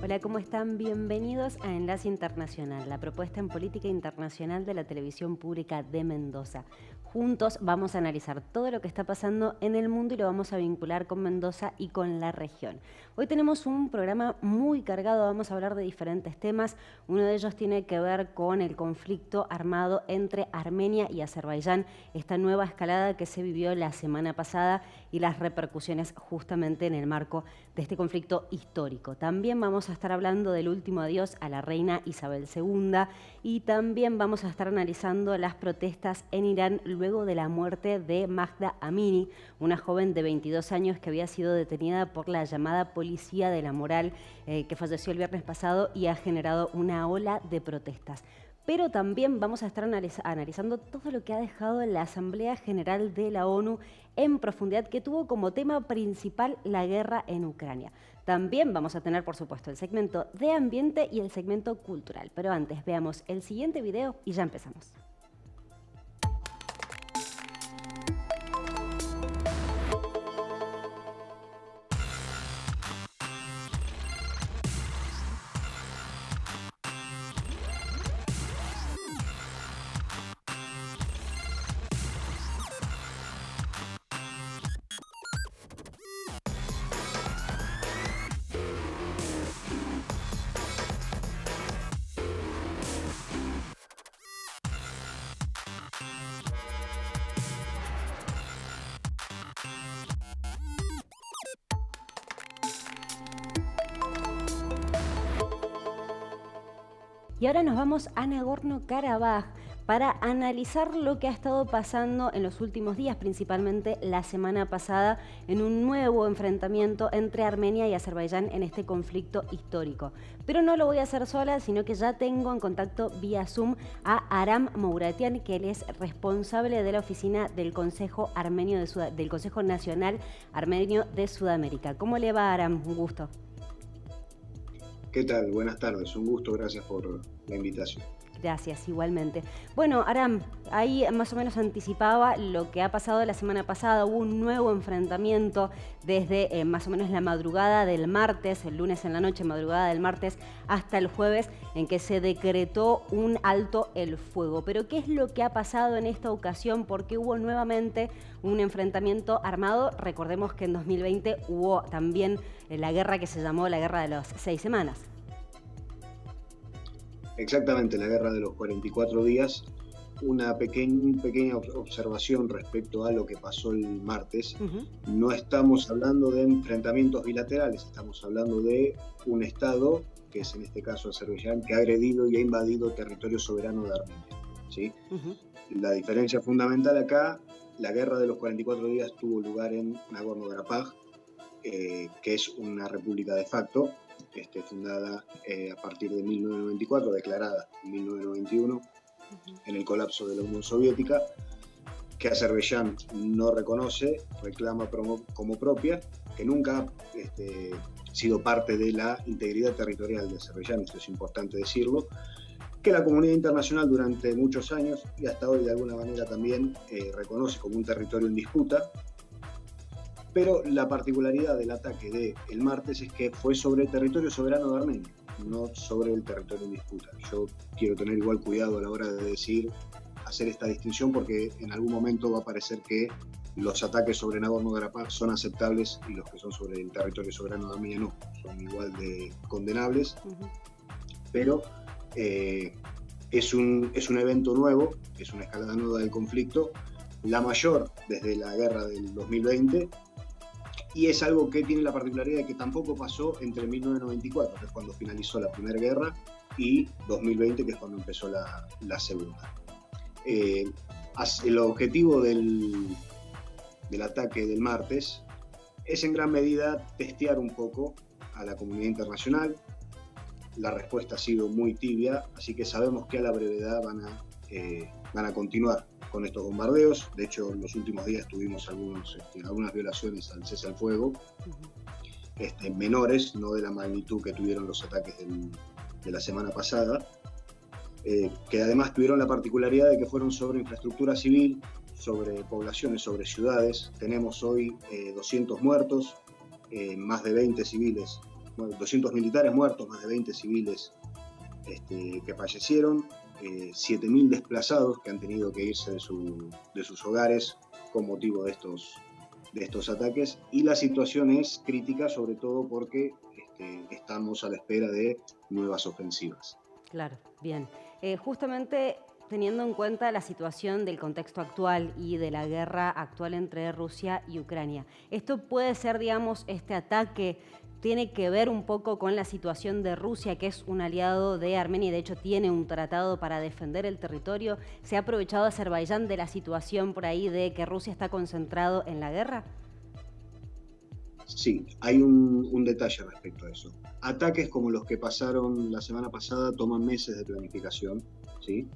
Hola, ¿cómo están? Bienvenidos a Enlace Internacional, la propuesta en política internacional de la televisión pública de Mendoza. Juntos vamos a analizar todo lo que está pasando en el mundo y lo vamos a vincular con Mendoza y con la región. Hoy tenemos un programa muy cargado, vamos a hablar de diferentes temas. Uno de ellos tiene que ver con el conflicto armado entre Armenia y Azerbaiyán, esta nueva escalada que se vivió la semana pasada y las repercusiones justamente en el marco de este conflicto histórico. También vamos a estar hablando del último adiós a la reina Isabel II y también vamos a estar analizando las protestas en Irán luego de la muerte de Mahsa Amini, una joven de 22 años que había sido detenida por la llamada policía de la moral, que falleció el viernes pasado y ha generado una ola de protestas. Pero también vamos a estar analizando todo lo que ha dejado la Asamblea General de la ONU en profundidad, que tuvo como tema principal la guerra en Ucrania. También vamos a tener, por supuesto, el segmento de ambiente y el segmento cultural. Pero antes, veamos el siguiente video y ya empezamos. Y ahora nos vamos a Nagorno-Karabaj para analizar lo que ha estado pasando en los últimos días, principalmente la semana pasada, en un nuevo enfrentamiento entre Armenia y Azerbaiyán en este conflicto histórico. Pero no lo voy a hacer sola, sino que ya tengo en contacto vía Zoom a Aram Mouratian, que él es responsable de la oficina del Consejo del Consejo Nacional Armenio de Sudamérica. ¿Cómo le va, Aram? Un gusto. ¿Qué tal? Buenas tardes, un gusto, gracias por la invitación. Gracias, igualmente. Bueno, Aram, ahí más o menos anticipaba lo que ha pasado la semana pasada. Hubo un nuevo enfrentamiento desde más o menos la madrugada del martes, el lunes en la noche, madrugada del martes, hasta el jueves, en que se decretó un alto el fuego. Pero ¿qué es lo que ha pasado en esta ocasión? Porque hubo nuevamente un enfrentamiento armado. Recordemos que en 2020 hubo también la guerra que se llamó la Guerra de las 6 semanas. Exactamente, la guerra de los 44 días. Una pequeña observación respecto a lo que pasó el martes. No estamos hablando de enfrentamientos bilaterales, estamos hablando de un Estado, que es en este caso Azerbaiyán, que ha agredido y ha invadido territorio soberano de Armenia, ¿sí? La diferencia fundamental acá, la guerra de los 44 días tuvo lugar en Nagorno-Karabaj, que es una república de facto, fundada a partir de 1994, declarada en 1991, en el colapso de la Unión Soviética, que Azerbaiyán no reconoce, reclama como propia, que nunca ha sido parte de la integridad territorial de Azerbaiyán, esto es importante decirlo, que la comunidad internacional durante muchos años, y hasta hoy de alguna manera también, reconoce como un territorio en disputa. Pero la particularidad del ataque del martes es que fue sobre el territorio soberano de Armenia, no sobre el territorio en disputa. Yo quiero tener igual cuidado a la hora de hacer esta distinción, porque en algún momento va a parecer que los ataques sobre Nagorno-Karabaj son aceptables y los que son sobre el territorio soberano de Armenia no, son igual de condenables. Pero es un evento nuevo, es una escalada nueva del conflicto, la mayor desde la guerra del 2020, y es algo que tiene la particularidad de que tampoco pasó entre 1994, que es cuando finalizó la primera guerra, y 2020, que es cuando empezó la segunda. El objetivo del ataque del martes es en gran medida testear un poco a la comunidad internacional. La respuesta ha sido muy tibia, así que sabemos que a la brevedad van a continuar con estos bombardeos. De hecho, en los últimos días tuvimos algunas violaciones al cese al fuego, menores, no de la magnitud que tuvieron los ataques de la semana pasada, que además tuvieron la particularidad de que fueron sobre infraestructura civil, sobre poblaciones, sobre ciudades. Tenemos hoy 200 muertos, más de 20 civiles 200 militares muertos, más de 20 civiles que fallecieron, 7.000 desplazados que han tenido que irse de sus hogares con motivo de estos ataques, y la situación es crítica, sobre todo porque estamos a la espera de nuevas ofensivas. Claro, bien. Justamente teniendo en cuenta la situación del contexto actual y de la guerra actual entre Rusia y Ucrania, ¿esto puede ser, digamos, este ataque tiene que ver un poco con la situación de Rusia, que es un aliado de Armenia y de hecho tiene un tratado para defender el territorio? ¿Se ha aprovechado Azerbaiyán de la situación por ahí de que Rusia está concentrado en la guerra? Sí, hay un detalle respecto a eso. Ataques como los que pasaron la semana pasada toman meses de planificación, ¿sí?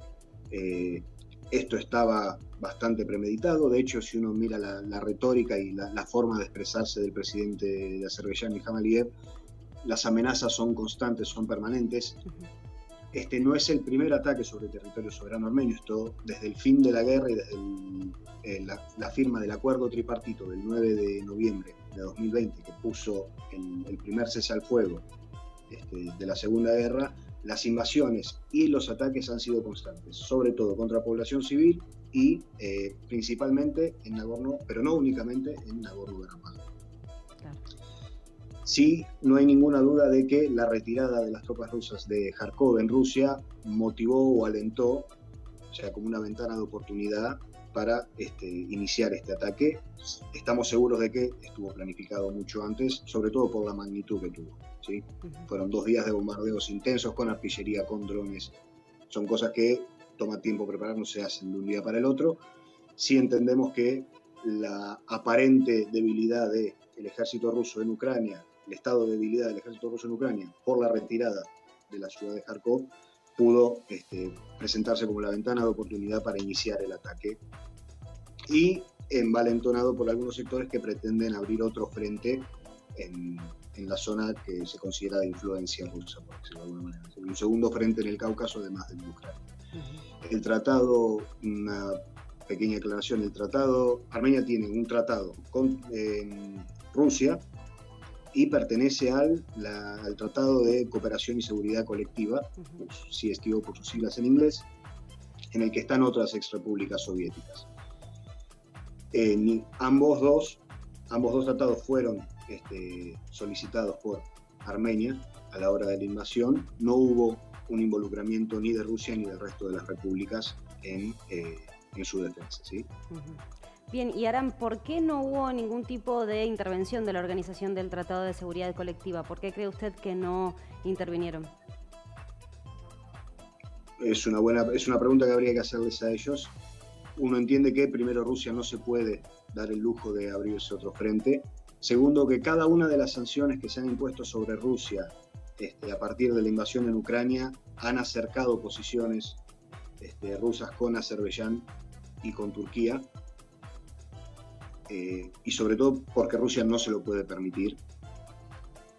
Esto estaba bastante premeditado. De hecho, si uno mira la retórica y la forma de expresarse del presidente de Azerbaiyán, Ilham Aliyev, las amenazas son constantes, son permanentes. Este no es el primer ataque sobre el territorio soberano armenio. Esto, desde el fin de la guerra y desde la firma del acuerdo tripartito del 9 de noviembre de 2020, que puso el primer cese al fuego de la Segunda Guerra, las invasiones y los ataques han sido constantes, sobre todo contra población civil y principalmente en Nagorno, pero no únicamente en Nagorno-Karabaj. Claro. Sí, no hay ninguna duda de que la retirada de las tropas rusas de Kharkov en Rusia motivó o alentó, o sea, como una ventana de oportunidad para iniciar este ataque. Estamos seguros de que estuvo planificado mucho antes, sobre todo por la magnitud que tuvo, ¿sí? Fueron 2 días de bombardeos intensos con artillería, con drones. Son cosas que toma tiempo preparar, no se hacen de un día para el otro. Sí entendemos que la aparente debilidad del ejército ruso en Ucrania, el estado de debilidad del ejército ruso en Ucrania por la retirada de la ciudad de Kharkov, pudo presentarse como la ventana de oportunidad para iniciar el ataque, y envalentonado por algunos sectores que pretenden abrir otro frente en la zona que se considera de influencia rusa, por decirlo de alguna manera. Un segundo frente en el Cáucaso, además de Ucrania. El tratado, una pequeña aclaración, Armenia tiene un tratado con Rusia y pertenece al Tratado de Cooperación y Seguridad Colectiva, CSTO por sus siglas en inglés, en el que están otras exrepúblicas soviéticas. Ambos dos tratados fueron solicitados por Armenia a la hora de la invasión. No hubo un involucramiento ni de Rusia ni del resto de las repúblicas en su defensa, ¿sí? Bien, y Aram, ¿por qué no hubo ningún tipo de intervención de la Organización del Tratado de Seguridad Colectiva? ¿Por qué cree usted que no intervinieron? Es una pregunta que habría que hacerles a ellos. Uno entiende que primero Rusia no se puede dar el lujo de abrirse otro frente. Segundo, que cada una de las sanciones que se han impuesto sobre Rusia a partir de la invasión en Ucrania han acercado posiciones rusas con Azerbaiyán y con Turquía. Y sobre todo porque Rusia no se lo puede permitir,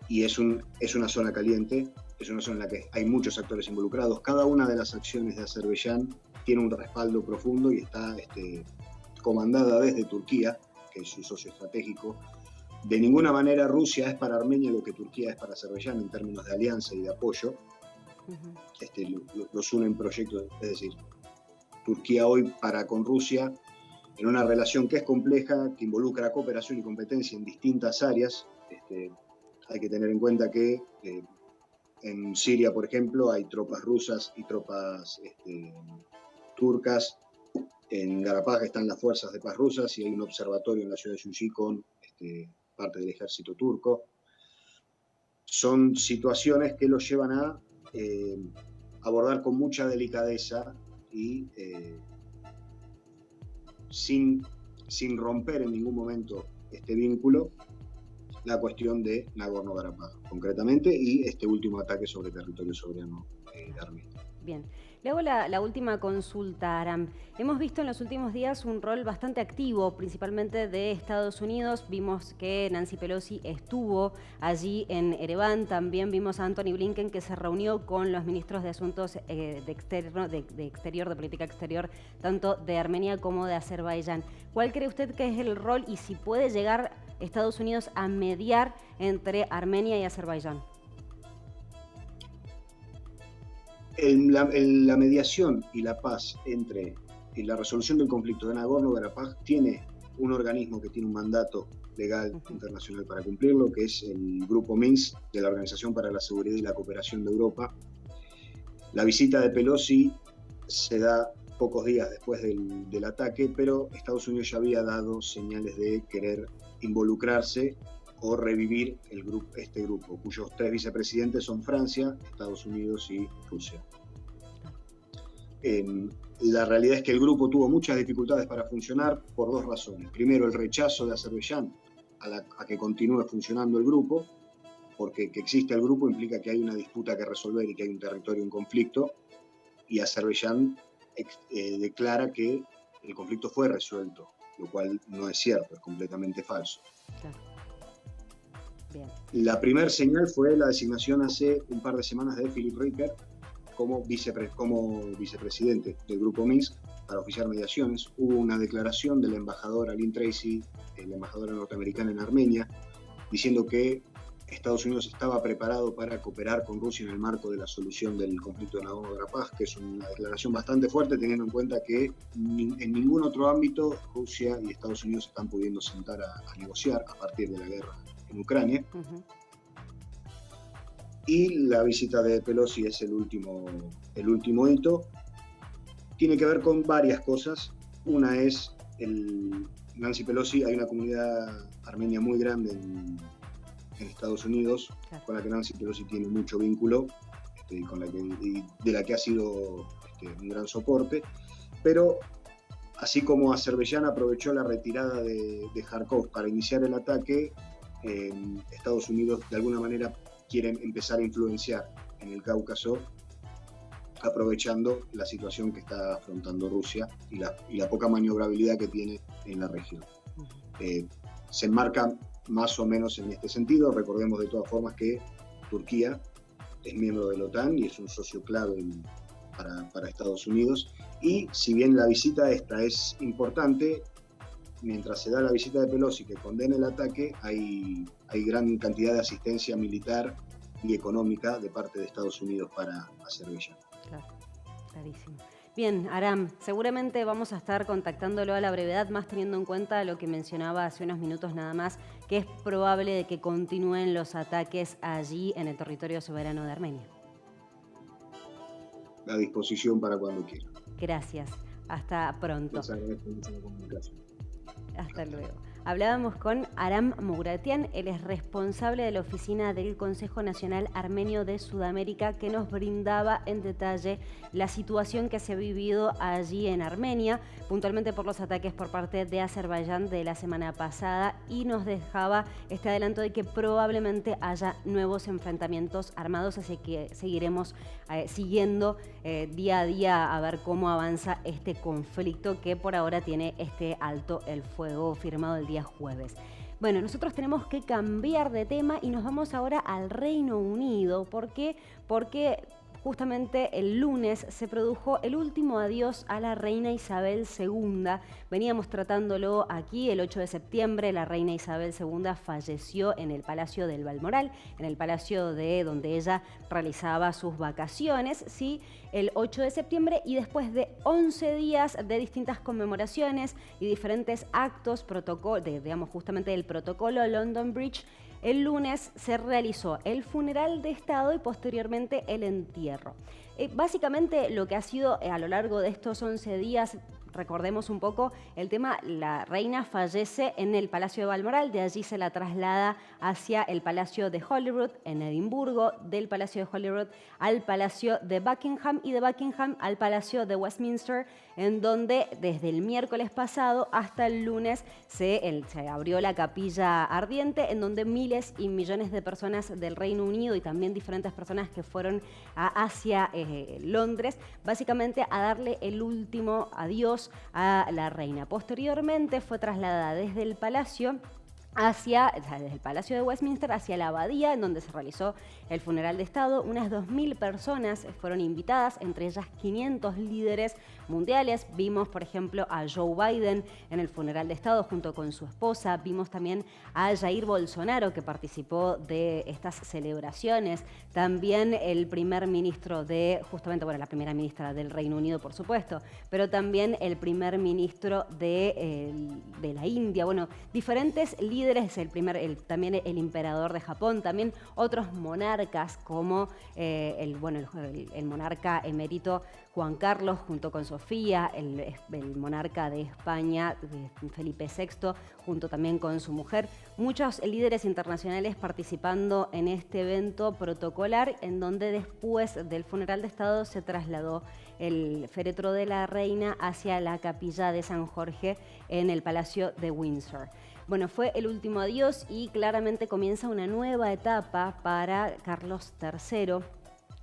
y es una zona caliente, es una zona en la que hay muchos actores involucrados. Cada una de las acciones de Azerbaiyán tiene un respaldo profundo y está comandada desde Turquía, que es su socio estratégico. De ninguna manera Rusia es para Armenia lo que Turquía es para Azerbaiyán en términos de alianza y de apoyo. Los unen proyectos, es decir, Turquía hoy para con Rusia, en una relación que es compleja, que involucra cooperación y competencia en distintas áreas. Hay que tener en cuenta que en Siria, por ejemplo, hay tropas rusas y tropas turcas. En Karabaj están las fuerzas de paz rusas y hay un observatorio en la ciudad de Shuji con parte del ejército turco. Son situaciones que los llevan a abordar con mucha delicadeza y sin romper en ningún momento este vínculo, la cuestión de Nagorno-Karabaj, concretamente, y este último ataque sobre territorio soberano de Armenia. Bien. Le hago la última consulta, Aram. Hemos visto en los últimos días un rol bastante activo, principalmente de Estados Unidos. Vimos que Nancy Pelosi estuvo allí en Ereván. También vimos a Antony Blinken, que se reunió con los ministros de Asuntos de Exterior, de Política Exterior, tanto de Armenia como de Azerbaiyán. ¿Cuál cree usted que es el rol y si puede llegar Estados Unidos a mediar entre Armenia y Azerbaiyán? La mediación y la paz entre la resolución del conflicto de Nagorno-Karabaj tiene un organismo que tiene un mandato legal internacional para cumplirlo, que es el Grupo Minsk de la Organización para la Seguridad y la Cooperación de Europa. La visita de Pelosi se da pocos días después del ataque, pero Estados Unidos ya había dado señales de querer involucrarse o revivir este grupo, cuyos 3 vicepresidentes son Francia, Estados Unidos y Rusia. La realidad es que el grupo tuvo muchas dificultades para funcionar por 2 razones. Primero, el rechazo de Azerbaiyán a que continúe funcionando el grupo, porque que existe el grupo implica que hay una disputa que resolver y que hay un territorio en conflicto, y Azerbaiyán declara que el conflicto fue resuelto, lo cual no es cierto, es completamente falso. Claro. Bien. La primera señal fue la designación hace un par de semanas de Philipp Rieker como vicepresidente del Grupo Minsk para oficiar mediaciones. Hubo una declaración del embajador Aline Tracy, la embajadora norteamericana en Armenia, diciendo que Estados Unidos estaba preparado para cooperar con Rusia en el marco de la solución del conflicto de Nagorno-Karabaj, que es una declaración bastante fuerte, teniendo en cuenta que en ningún otro ámbito Rusia y Estados Unidos están pudiendo sentar a negociar a partir de la guerra en Ucrania. Y la visita de Pelosi es el último hito. Tiene que ver con varias cosas. Una es Nancy Pelosi, hay una comunidad armenia muy grande en Estados Unidos, claro, con la que Nancy Pelosi tiene mucho vínculo, de la que ha sido un gran soporte, pero así como Azerbaiyán aprovechó la retirada de Kharkov para iniciar el ataque, Estados Unidos de alguna manera quieren empezar a influenciar en el Cáucaso, aprovechando la situación que está afrontando Rusia y la poca maniobrabilidad que tiene en la región. Se enmarca más o menos en este sentido. Recordemos de todas formas que Turquía es miembro de la OTAN y es un socio clave para Estados Unidos, y si bien la visita esta es importante, mientras se da la visita de Pelosi que condena el ataque, hay gran cantidad de asistencia militar y económica de parte de Estados Unidos para Azerbaiyán. Claro, clarísimo. Bien, Aram, seguramente vamos a estar contactándolo a la brevedad, más teniendo en cuenta lo que mencionaba hace unos minutos nada más, que es probable de que continúen los ataques allí en el territorio soberano de Armenia. A disposición para cuando quiera. Gracias. Hasta pronto. Les agradezco mucho la comunicación. Hasta luego. Hablábamos con Aram Mugratyan, él es responsable de la oficina del Consejo Nacional Armenio de Sudamérica, que nos brindaba en detalle la situación que se ha vivido allí en Armenia, puntualmente por los ataques por parte de Azerbaiyán de la semana pasada, y nos dejaba este adelanto de que probablemente haya nuevos enfrentamientos armados, así que seguiremos siguiendo día a día a ver cómo avanza este conflicto que por ahora tiene este alto el fuego firmado el día jueves. Bueno, nosotros tenemos que cambiar de tema y nos vamos ahora al Reino Unido. ¿Por qué? Porque justamente el lunes se produjo el último adiós a la reina Isabel II. Veníamos tratándolo aquí el 8 de septiembre. La reina Isabel II falleció en el Palacio del Balmoral, en el palacio de donde ella realizaba sus vacaciones, ¿sí? El 8 de septiembre, y después de 11 días de distintas conmemoraciones y diferentes actos, digamos justamente del protocolo London Bridge, el lunes se realizó el funeral de Estado y posteriormente el entierro. Básicamente lo que ha sido a lo largo de estos 11 días, recordemos un poco el tema, la reina fallece en el Palacio de Balmoral, de allí se la traslada hacia el Palacio de Holyrood en Edimburgo, del Palacio de Holyrood al Palacio de Buckingham y de Buckingham al Palacio de Westminster, en donde desde el miércoles pasado hasta el lunes se abrió la capilla ardiente, en donde miles y millones de personas del Reino Unido y también diferentes personas que fueron hacia Londres, básicamente a darle el último adiós a la reina. Posteriormente fue trasladada desde el palacio desde el Palacio de Westminster hacia la abadía, en donde se realizó el funeral de Estado. Unas 2.000 personas fueron invitadas, entre ellas 500 líderes mundiales. Vimos, por ejemplo, a Joe Biden en el funeral de Estado junto con su esposa. Vimos también a Jair Bolsonaro, que participó de estas celebraciones. También el primer ministro justamente, la primera ministra del Reino Unido, por supuesto, pero también el primer ministro de la India. Bueno, diferentes líderes, también el emperador de Japón, también otros monarcas como el monarca emérito Juan Carlos junto con Sofía, el monarca de España, Felipe VI, junto también con su mujer. Muchos líderes internacionales participando en este evento protocolar, en donde después del funeral de Estado se trasladó el féretro de la reina hacia la capilla de San Jorge en el Palacio de Windsor. Bueno, fue el último adiós y claramente comienza una nueva etapa para Carlos III,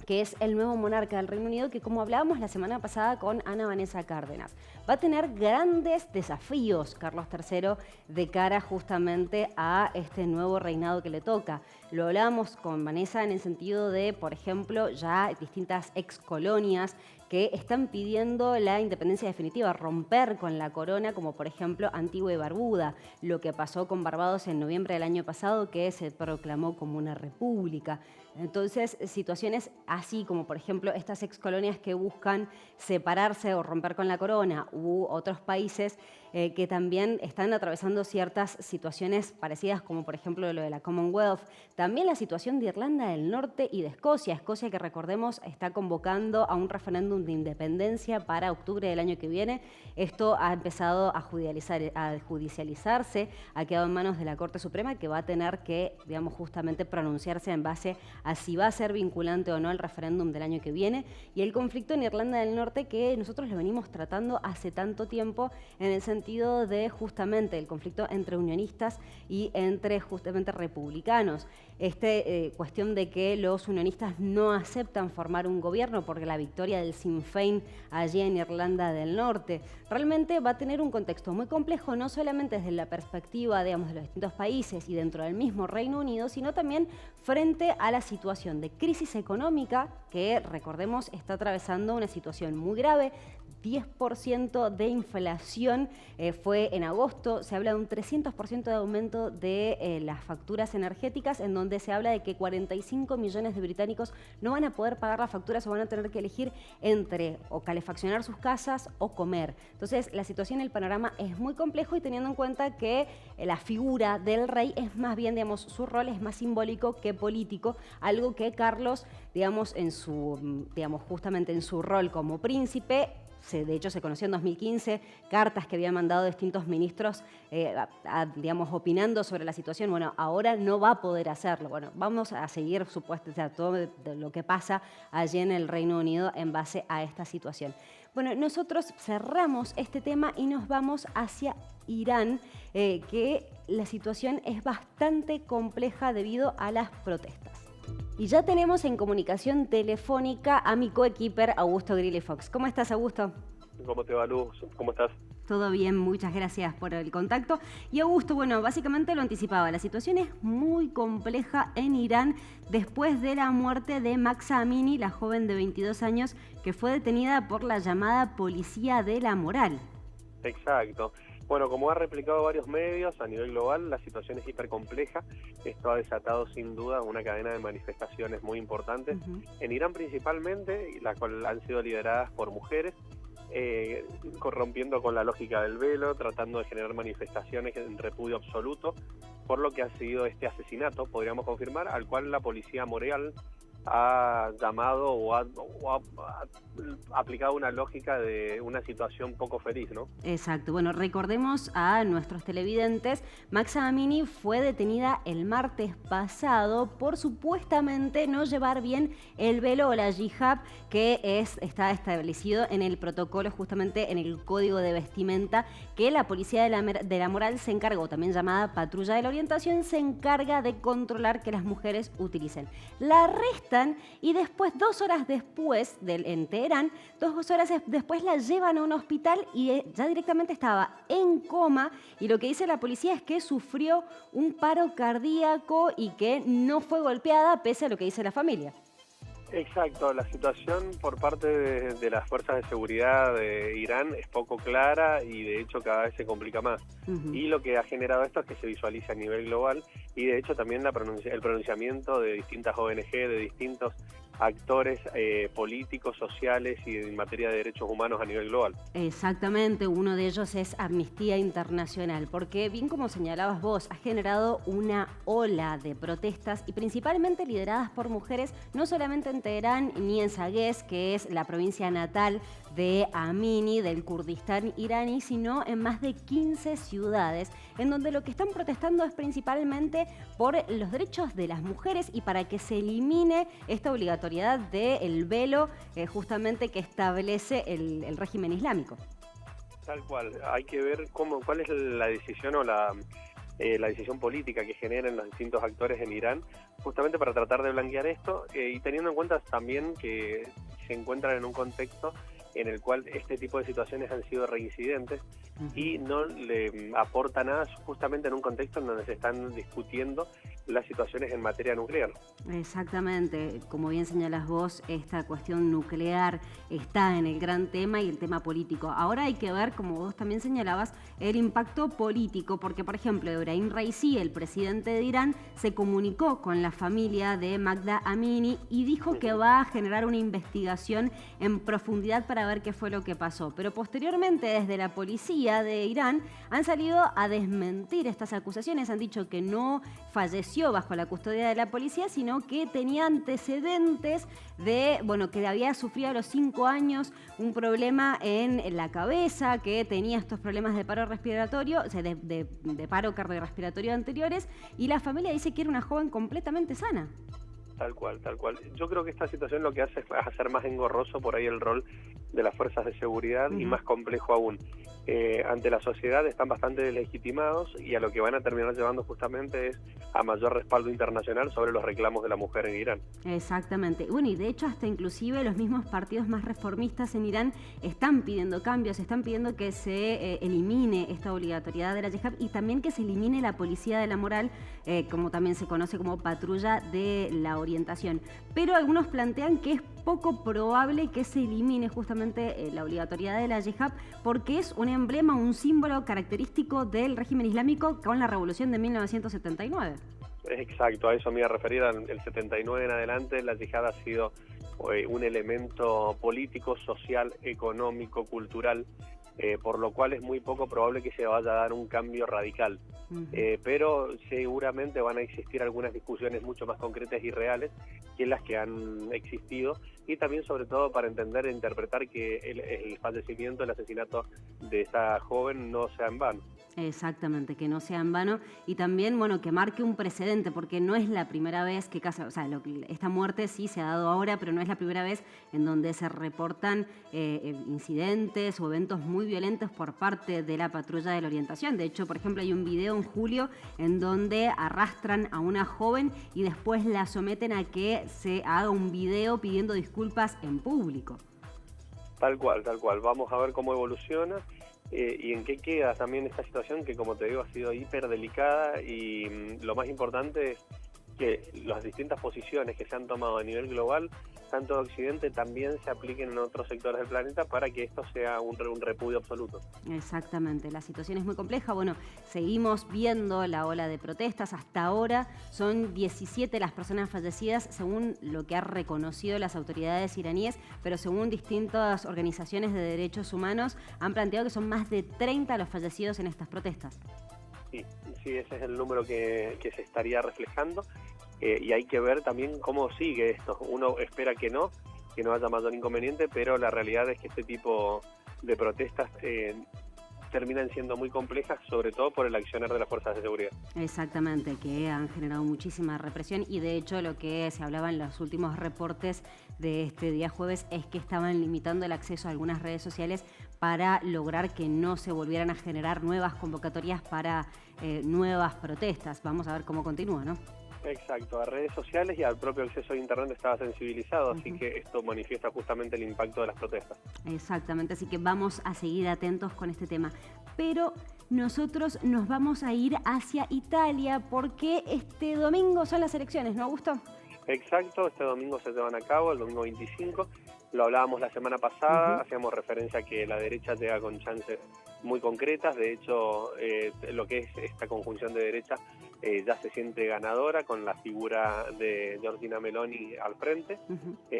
que es el nuevo monarca del Reino Unido, que como hablábamos la semana pasada con Ana Vanessa Cárdenas, va a tener grandes desafíos Carlos III de cara justamente a este nuevo reinado que le toca. Lo hablábamos con Vanessa en el sentido de, por ejemplo, ya distintas excolonias que están pidiendo la independencia definitiva, romper con la corona, como por ejemplo Antigua y Barbuda, lo que pasó con Barbados en noviembre del año pasado, que se proclamó como una república. Entonces, situaciones así como, por ejemplo, estas excolonias que buscan separarse o romper con la corona, u otros países que también están atravesando ciertas situaciones parecidas, como por ejemplo lo de la Commonwealth. También la situación de Irlanda del Norte y de Escocia. Escocia, que recordemos, está convocando a un referéndum de independencia para octubre del año que viene. Esto ha empezado a judicializarse, ha quedado en manos de la Corte Suprema, que va a tener que, digamos, justamente pronunciarse en base a si va a ser vinculante o no el referéndum del año que viene. Y el conflicto en Irlanda del Norte, que nosotros lo venimos tratando hace tanto tiempo, en el sentido de justamente el conflicto entre unionistas y entre justamente republicanos. Cuestión de que los unionistas no aceptan formar un gobierno porque la victoria del Sinn Féin allí en Irlanda del Norte realmente va a tener un contexto muy complejo, no solamente desde la perspectiva, digamos, de los distintos países y dentro del mismo Reino Unido, sino también frente a la situación de crisis económica que, recordemos, está atravesando una situación muy grave. 10% de inflación fue en agosto. Se habla de un 300% de aumento de las facturas energéticas, en donde se habla de que 45 millones de británicos no van a poder pagar las facturas o van a tener que elegir entre o calefaccionar sus casas o comer. Entonces, la situación, el panorama es muy complejo, y teniendo en cuenta que la figura del rey es más bien, digamos, su rol es más simbólico que político, algo que Carlos, digamos, justamente en su rol como príncipe, de hecho se conoció en 2015, cartas que habían mandado distintos ministros, digamos, opinando sobre la situación. Bueno, ahora no va a poder hacerlo. Bueno, vamos a seguir, todo lo que pasa allí en el Reino Unido en base a esta situación. Bueno, nosotros cerramos este tema y nos vamos hacia Irán, que la situación es bastante compleja debido a las protestas. Y ya tenemos en comunicación telefónica a mi coequiper Augusto Grilli Fox. ¿Cómo estás, Augusto? ¿Cómo te va, Luz? ¿Cómo estás? Todo bien, muchas gracias por el contacto. Y Augusto, bueno, básicamente lo anticipaba, la situación es muy compleja en Irán después de la muerte de Mahsa Amini, la joven de 22 años que fue detenida por la llamada policía de la moral. Exacto. Bueno, como ha replicado varios medios a nivel global, la situación es hipercompleja. Esto ha desatado sin duda una cadena de manifestaciones muy importantes. En Irán principalmente, las cuales han sido lideradas por mujeres, corrompiendo con la lógica del velo, tratando de generar manifestaciones en repudio absoluto por lo que ha sido este asesinato, podríamos confirmar, al cual la policía moral ha llamado o ha aplicado una lógica de una situación poco feliz, ¿no? Exacto. Bueno, recordemos a nuestros televidentes, Mahsa Amini fue detenida el martes pasado por supuestamente no llevar bien el velo o la hijab, que está establecido en el protocolo, justamente en el código de vestimenta, que la policía de la moral se encarga, o también llamada patrulla de la orientación, se encarga de controlar que las mujeres utilicen. La arrestan y después, 2 horas después, en Teherán, 2 horas después la llevan a un hospital y ya directamente estaba en coma, y lo que dice la policía es que sufrió un paro cardíaco y que no fue golpeada pese a lo que dice la familia. Exacto, la situación por parte de las fuerzas de seguridad de Irán es poco clara y de hecho cada vez se complica más. Y lo que ha generado esto es que se visualiza a nivel global y de hecho también el pronunciamiento de distintas ONG, de distintos actores políticos, sociales y en materia de derechos humanos a nivel global. Exactamente, uno de ellos es Amnistía Internacional, porque bien como señalabas vos, ha generado una ola de protestas y principalmente lideradas por mujeres, no solamente en Teherán ni en Sagués, que es la provincia natal de Amini, del Kurdistán iraní, sino en más de 15 ciudades, en donde lo que están protestando es principalmente por los derechos de las mujeres y para que se elimine esta obligatoriedad del velo justamente que establece el régimen islámico. Tal cual, hay que ver cuál es la decisión o la decisión política que generan los distintos actores en Irán, justamente para tratar de blanquear esto y teniendo en cuenta también que se encuentran en un contexto en el cual este tipo de situaciones han sido reincidentes y no le aporta nada justamente en un contexto en donde se están discutiendo las situaciones en materia nuclear. Exactamente, como bien señalas vos, esta cuestión nuclear está en el gran tema y el tema político. Ahora hay que ver, como vos también señalabas, el impacto político, porque por ejemplo, Ebrahim Raisi, el presidente de Irán, se comunicó con la familia de Mahsa Amini y dijo que va a generar una investigación en profundidad para ver qué fue lo que pasó. Pero posteriormente, desde la policía de Irán, han salido a desmentir estas acusaciones, han dicho que no falleció bajo la custodia de la policía, sino que tenía antecedentes de, que había sufrido a los 5 años un problema en la cabeza, que tenía estos problemas de paro respiratorio, o sea, de paro cardiorrespiratorio anteriores, y la familia dice que era una joven completamente sana. Tal cual, tal cual. Yo creo que esta situación lo que hace es hacer más engorroso por ahí el rol de las fuerzas de seguridad y más complejo aún. Ante la sociedad están bastante deslegitimados y a lo que van a terminar llevando justamente es a mayor respaldo internacional sobre los reclamos de la mujer en Irán. Exactamente. Bueno, y de hecho hasta inclusive los mismos partidos más reformistas en Irán están pidiendo cambios, están pidiendo que se elimine esta obligatoriedad de la yihad y también que se elimine la policía de la moral, como también se conoce como patrulla de la orientación. Pero algunos plantean que es poco probable que se elimine justamente la obligatoriedad de la yihad porque es un emblema, un símbolo característico del régimen islámico con la revolución de 1979. Exacto, a eso me iba a referir. El 79 en adelante la yihad ha sido un elemento político, social, económico, cultural, por lo cual es muy poco probable que se vaya a dar un cambio radical. Pero seguramente van a existir algunas discusiones mucho más concretas y reales que las que han existido y también sobre todo para entender e interpretar que el fallecimiento, el asesinato de esta joven no sea en vano. Exactamente, que no sea en vano y también, que marque un precedente, porque no es la primera vez que esta muerte sí se ha dado ahora, pero no es la primera vez en donde se reportan incidentes o eventos muy violentos por parte de la patrulla de la orientación. De hecho, por ejemplo, hay un video en julio en donde arrastran a una joven y después la someten a que se haga un video pidiendo disculpas en público. Tal cual, tal cual. Vamos a ver cómo evoluciona. Y en qué queda también esta situación que, como te digo, ha sido hiper delicada y lo más importante es que las distintas posiciones que se han tomado a nivel global, tanto de Occidente, también se apliquen en otros sectores del planeta para que esto sea un repudio absoluto. Exactamente, la situación es muy compleja. Seguimos viendo la ola de protestas. Hasta ahora son 17 las personas fallecidas, según lo que han reconocido las autoridades iraníes, pero según distintas organizaciones de derechos humanos, han planteado que son más de 30 los fallecidos en estas protestas. Sí, ese es el número que se estaría reflejando y hay que ver también cómo sigue esto. Uno espera que no haya mayor inconveniente, pero la realidad es que este tipo de protestas terminan siendo muy complejas, sobre todo por el accionar de las fuerzas de seguridad. Exactamente, que han generado muchísima represión y de hecho lo que se hablaba en los últimos reportes de este día jueves es que estaban limitando el acceso a algunas redes sociales para lograr que no se volvieran a generar nuevas convocatorias para nuevas protestas. Vamos a ver cómo continúa, ¿no? Exacto, a redes sociales y al propio acceso a Internet estaba sensibilizado, así que esto manifiesta justamente el impacto de las protestas. Exactamente, así que vamos a seguir atentos con este tema. Pero nosotros nos vamos a ir hacia Italia porque este domingo son las elecciones, ¿no, Augusto? Exacto, este domingo se llevan a cabo, el domingo 25. Lo hablábamos la semana pasada, hacíamos referencia a que la derecha llega con chances muy concretas. De hecho, lo que es esta conjunción de derecha ya se siente ganadora con la figura de Giorgia Meloni al frente,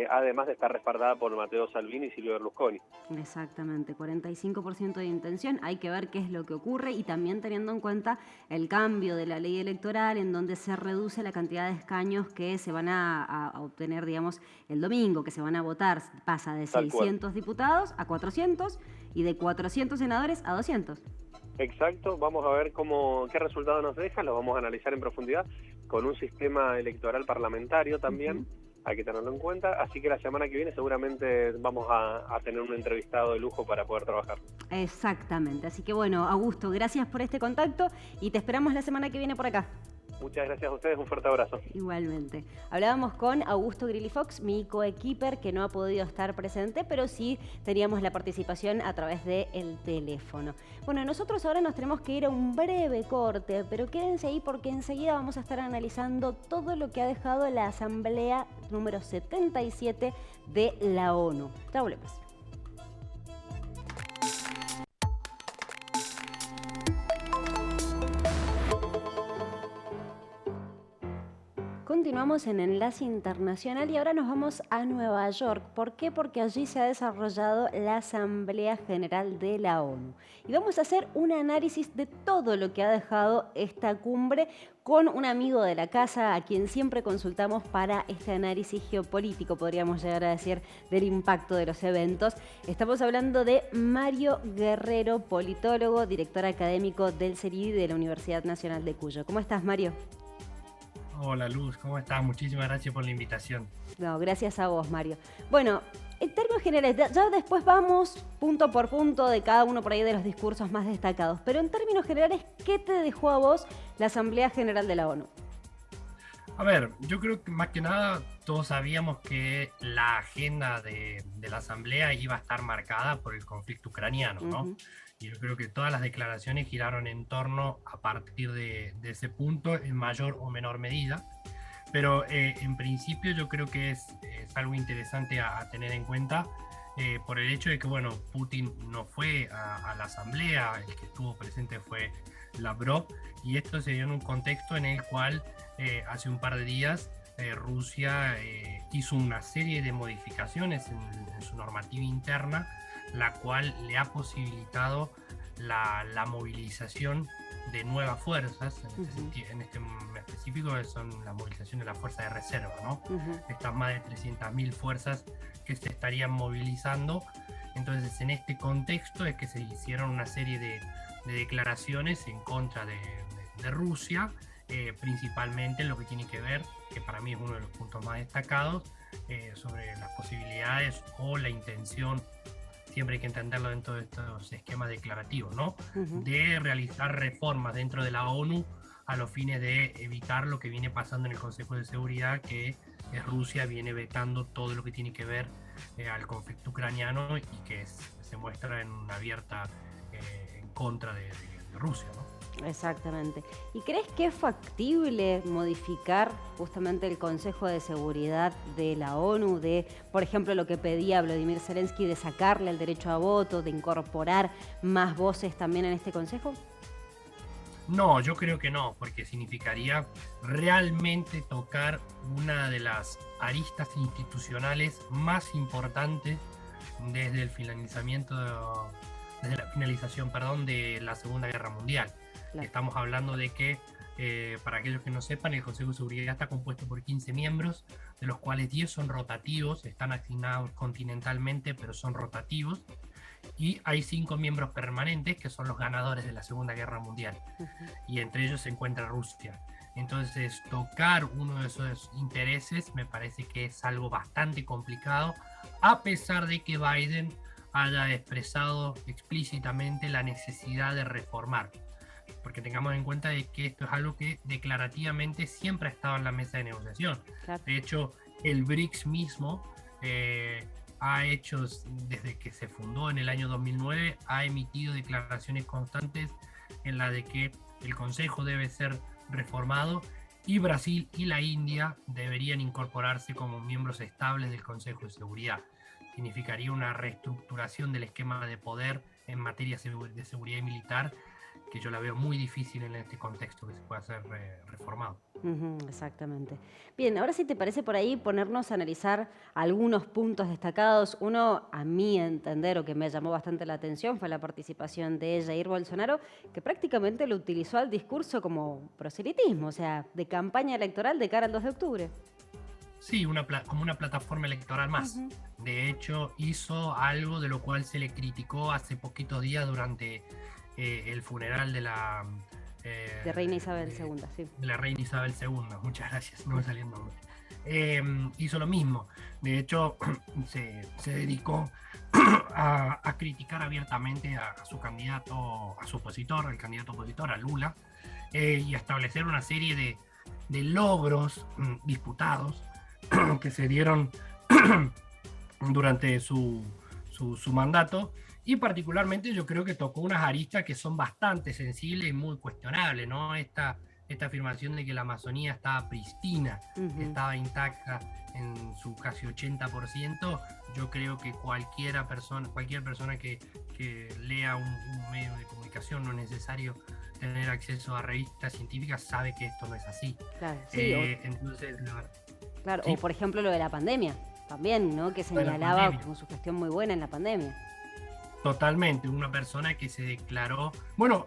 además de estar respaldada por Matteo Salvini y Silvio Berlusconi. Exactamente, 45% de intención. Hay que ver qué es lo que ocurre y también teniendo en cuenta el cambio de la ley electoral en donde se reduce la cantidad de escaños que se van a obtener, digamos, el domingo, que se van a votar. Pasa de 600 diputados a 400 y de 400 senadores a 200. Exacto, vamos a ver qué resultado nos deja, lo vamos a analizar en profundidad con un sistema electoral parlamentario también, hay que tenerlo en cuenta, así que la semana que viene seguramente vamos a tener un entrevistado de lujo para poder trabajar. Exactamente, así que bueno, Augusto, gracias por este contacto y te esperamos la semana que viene por acá. Muchas gracias a ustedes, un fuerte abrazo. Igualmente. Hablábamos con Augusto Grilli Fox, mi coequiper, que no ha podido estar presente, pero sí teníamos la participación a través del teléfono. Bueno, nosotros ahora nos tenemos que ir a un breve corte, pero quédense ahí porque enseguida vamos a estar analizando todo lo que ha dejado la Asamblea número 77 de la ONU. Ya volvemos. Continuamos en Enlace Internacional y ahora nos vamos a Nueva York. ¿Por qué? Porque allí se ha desarrollado la Asamblea General de la ONU. Y vamos a hacer un análisis de todo lo que ha dejado esta cumbre con un amigo de la casa a quien siempre consultamos para este análisis geopolítico, podríamos llegar a decir, del impacto de los eventos. Estamos hablando de Mario Guerrero, politólogo, director académico del CERIDI de la Universidad Nacional de Cuyo. ¿Cómo estás, Mario? Hola Luz, ¿cómo estás? Muchísimas gracias por la invitación. No, gracias a vos, Mario. Bueno, en términos generales, ya después vamos punto por punto de cada uno por ahí de los discursos más destacados, pero en términos generales, ¿qué te dejó a vos la Asamblea General de la ONU? A ver, yo creo que más que nada todos sabíamos que la agenda de la Asamblea iba a estar marcada por el conflicto ucraniano, ¿no? Y yo creo que todas las declaraciones giraron en torno a partir de ese punto en mayor o menor medida. Pero en principio yo creo que es algo interesante a tener en cuenta por el hecho de que, bueno, Putin no fue a la asamblea, el que estuvo presente fue Lavrov, y esto se dio en un contexto en el cual hace un par de días Rusia hizo una serie de modificaciones en su normativa interna, la cual le ha posibilitado la movilización de nuevas fuerzas, en este específico son la movilización de las fuerzas de reserva, ¿no? Estas más de 300.000 fuerzas que se estarían movilizando. Entonces, en este contexto es que se hicieron una serie de declaraciones en contra de Rusia, principalmente en lo que tiene que ver, que para mí es uno de los puntos más destacados, sobre las posibilidades o la intención, siempre hay que entenderlo dentro de estos esquemas declarativos, ¿no? De realizar reformas dentro de la ONU a los fines de evitar lo que viene pasando en el Consejo de Seguridad, que Rusia viene vetando todo lo que tiene que ver al conflicto ucraniano y que se muestra en una abierta en contra de Rusia, ¿no? Exactamente. ¿Y crees que es factible modificar justamente el Consejo de Seguridad de la ONU, de, por ejemplo, lo que pedía Vladimir Zelensky, de sacarle el derecho a voto, de incorporar más voces también en este Consejo? No, yo creo que no, porque significaría realmente tocar una de las aristas institucionales más importantes desde la finalización, de la Segunda Guerra Mundial. Claro. Estamos hablando de que, para aquellos que no sepan, el Consejo de Seguridad está compuesto por 15 miembros, de los cuales 10 son rotativos, están asignados continentalmente, pero son rotativos, y hay 5 miembros permanentes, que son los ganadores de la Segunda Guerra Mundial, y entre ellos se encuentra Rusia. Entonces, tocar uno de esos intereses me parece que es algo bastante complicado, a pesar de que Biden haya expresado explícitamente la necesidad de reformar. Porque tengamos en cuenta de que esto es algo que declarativamente siempre ha estado en la mesa de negociación. Claro. De hecho, el BRICS mismo ha hecho, desde que se fundó en el año 2009, ha emitido declaraciones constantes en la de que el Consejo debe ser reformado y Brasil y la India deberían incorporarse como miembros estables del Consejo de Seguridad. Significaría una reestructuración del esquema de poder en materia de seguridad militar, que yo la veo muy difícil en este contexto que se pueda ser reformado. Exactamente. Bien, ahora sí te parece por ahí ponernos a analizar algunos puntos destacados. Uno, a mi entender, o que me llamó bastante la atención, fue la participación de Jair Bolsonaro, que prácticamente lo utilizó al discurso como proselitismo, o sea, de campaña electoral de cara al 2 de octubre. Sí, como una plataforma electoral más. De hecho, hizo algo de lo cual se le criticó hace poquitos días durante el funeral de la... de Reina Isabel II, sí. De la Reina Isabel II, muchas gracias, no me salió el nombre. Hizo lo mismo. De hecho, se dedicó a criticar abiertamente a su candidato, a su opositor, al candidato opositor, a Lula, y a establecer una serie de logros disputados que se dieron durante su mandato, y particularmente yo creo que tocó unas aristas que son bastante sensibles y muy cuestionables, ¿no? Esta afirmación de que la Amazonía estaba pristina, que estaba intacta en su casi 80%, yo creo que cualquier persona que lea un medio de comunicación, no es necesario tener acceso a revistas científicas, sabe que esto no es así. Claro, sí, entonces, claro, ¿sí? O por ejemplo lo de la pandemia, también, ¿no? Que señalaba con su gestión muy buena en la pandemia. Totalmente, una persona que se declaró, bueno,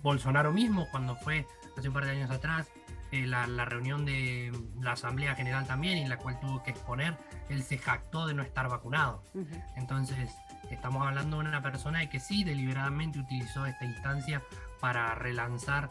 Bolsonaro mismo cuando fue hace un par de años atrás, la reunión de la Asamblea General también, en la cual tuvo que exponer, él se jactó de no estar vacunado. Entonces, estamos hablando de una persona que sí deliberadamente utilizó esta instancia para relanzar,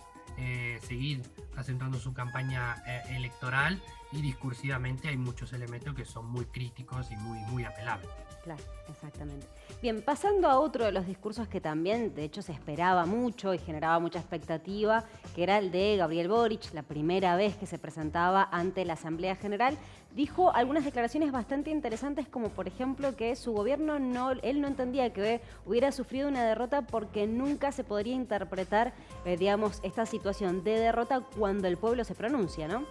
seguir asentando su campaña electoral, y discursivamente hay muchos elementos que son muy críticos y muy apelables. Claro, exactamente. Bien, pasando a otro de los discursos que también, de hecho, se esperaba mucho y generaba mucha expectativa, que era el de Gabriel Boric, la primera vez que se presentaba ante la Asamblea General, dijo algunas declaraciones bastante interesantes, como por ejemplo que su gobierno él no entendía que hubiera sufrido una derrota porque nunca se podría interpretar, digamos, esta situación de derrota cuando el pueblo se pronuncia, ¿no?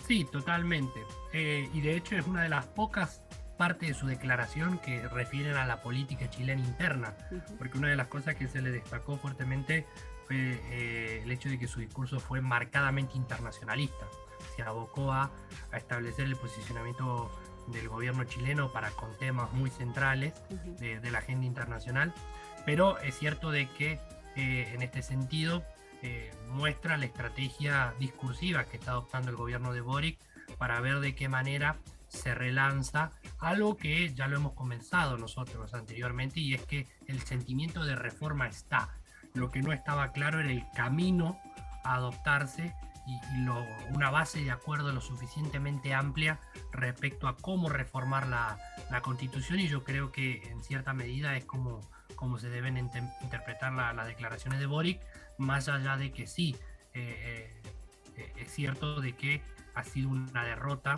Sí, totalmente. Y de hecho es una de las pocas partes de su declaración que refieren a la política chilena interna, porque una de las cosas que se le destacó fuertemente fue el hecho de que su discurso fue marcadamente internacionalista. Se abocó a establecer el posicionamiento del gobierno chileno con temas muy centrales de la agenda internacional, pero es cierto de que en este sentido muestra la estrategia discursiva que está adoptando el gobierno de Boric para ver de qué manera se relanza algo que ya lo hemos comenzado nosotros anteriormente, y es que el sentimiento de reforma está. Lo que no estaba claro era el camino a adoptarse y una base de acuerdo lo suficientemente amplia respecto a cómo reformar la Constitución, y yo creo que en cierta medida es como se deben interpretar las declaraciones de Boric, más allá de que sí, es cierto de que ha sido una derrota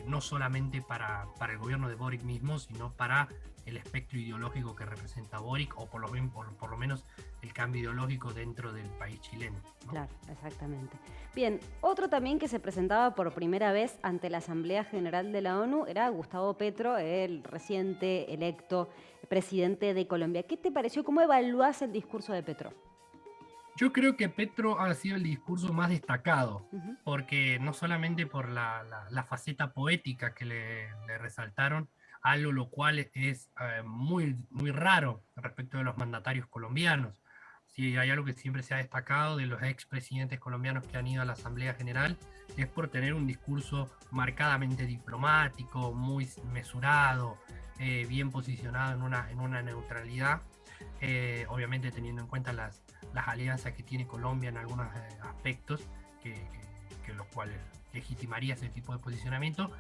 no solamente para el gobierno de Boric mismo, sino para el espectro ideológico que representa Boric, o por lo menos el cambio ideológico dentro del país chileno, ¿no? Claro, exactamente. Bien, otro también que se presentaba por primera vez ante la Asamblea General de la ONU era Gustavo Petro, el reciente electo presidente de Colombia. ¿Qué te pareció? ¿Cómo evaluás el discurso de Petro? Yo creo que Petro ha sido el discurso más destacado, porque no solamente por la faceta poética que le resaltaron, algo lo cual es muy raro respecto de los mandatarios colombianos. Si hay algo que siempre se ha destacado de los expresidentes colombianos que han ido a la Asamblea General, es por tener un discurso marcadamente diplomático, muy mesurado, bien posicionado en una neutralidad, obviamente teniendo en cuenta las alianzas que tiene Colombia en algunos aspectos, que los cuales legitimaría ese tipo de posicionamiento.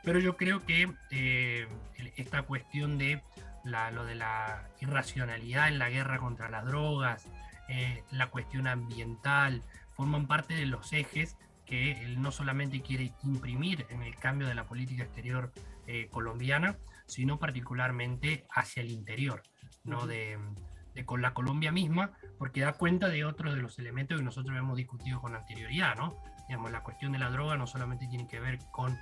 Pero yo creo que esta cuestión de lo de la irracionalidad en la guerra contra las drogas, la cuestión ambiental, forman parte de los ejes que él no solamente quiere imprimir en el cambio de la política exterior colombiana, sino particularmente hacia el interior, ¿no? con la Colombia misma, porque da cuenta de otros de los elementos que nosotros hemos discutido con anterioridad, ¿no? Digamos, la cuestión de la droga no solamente tiene que ver con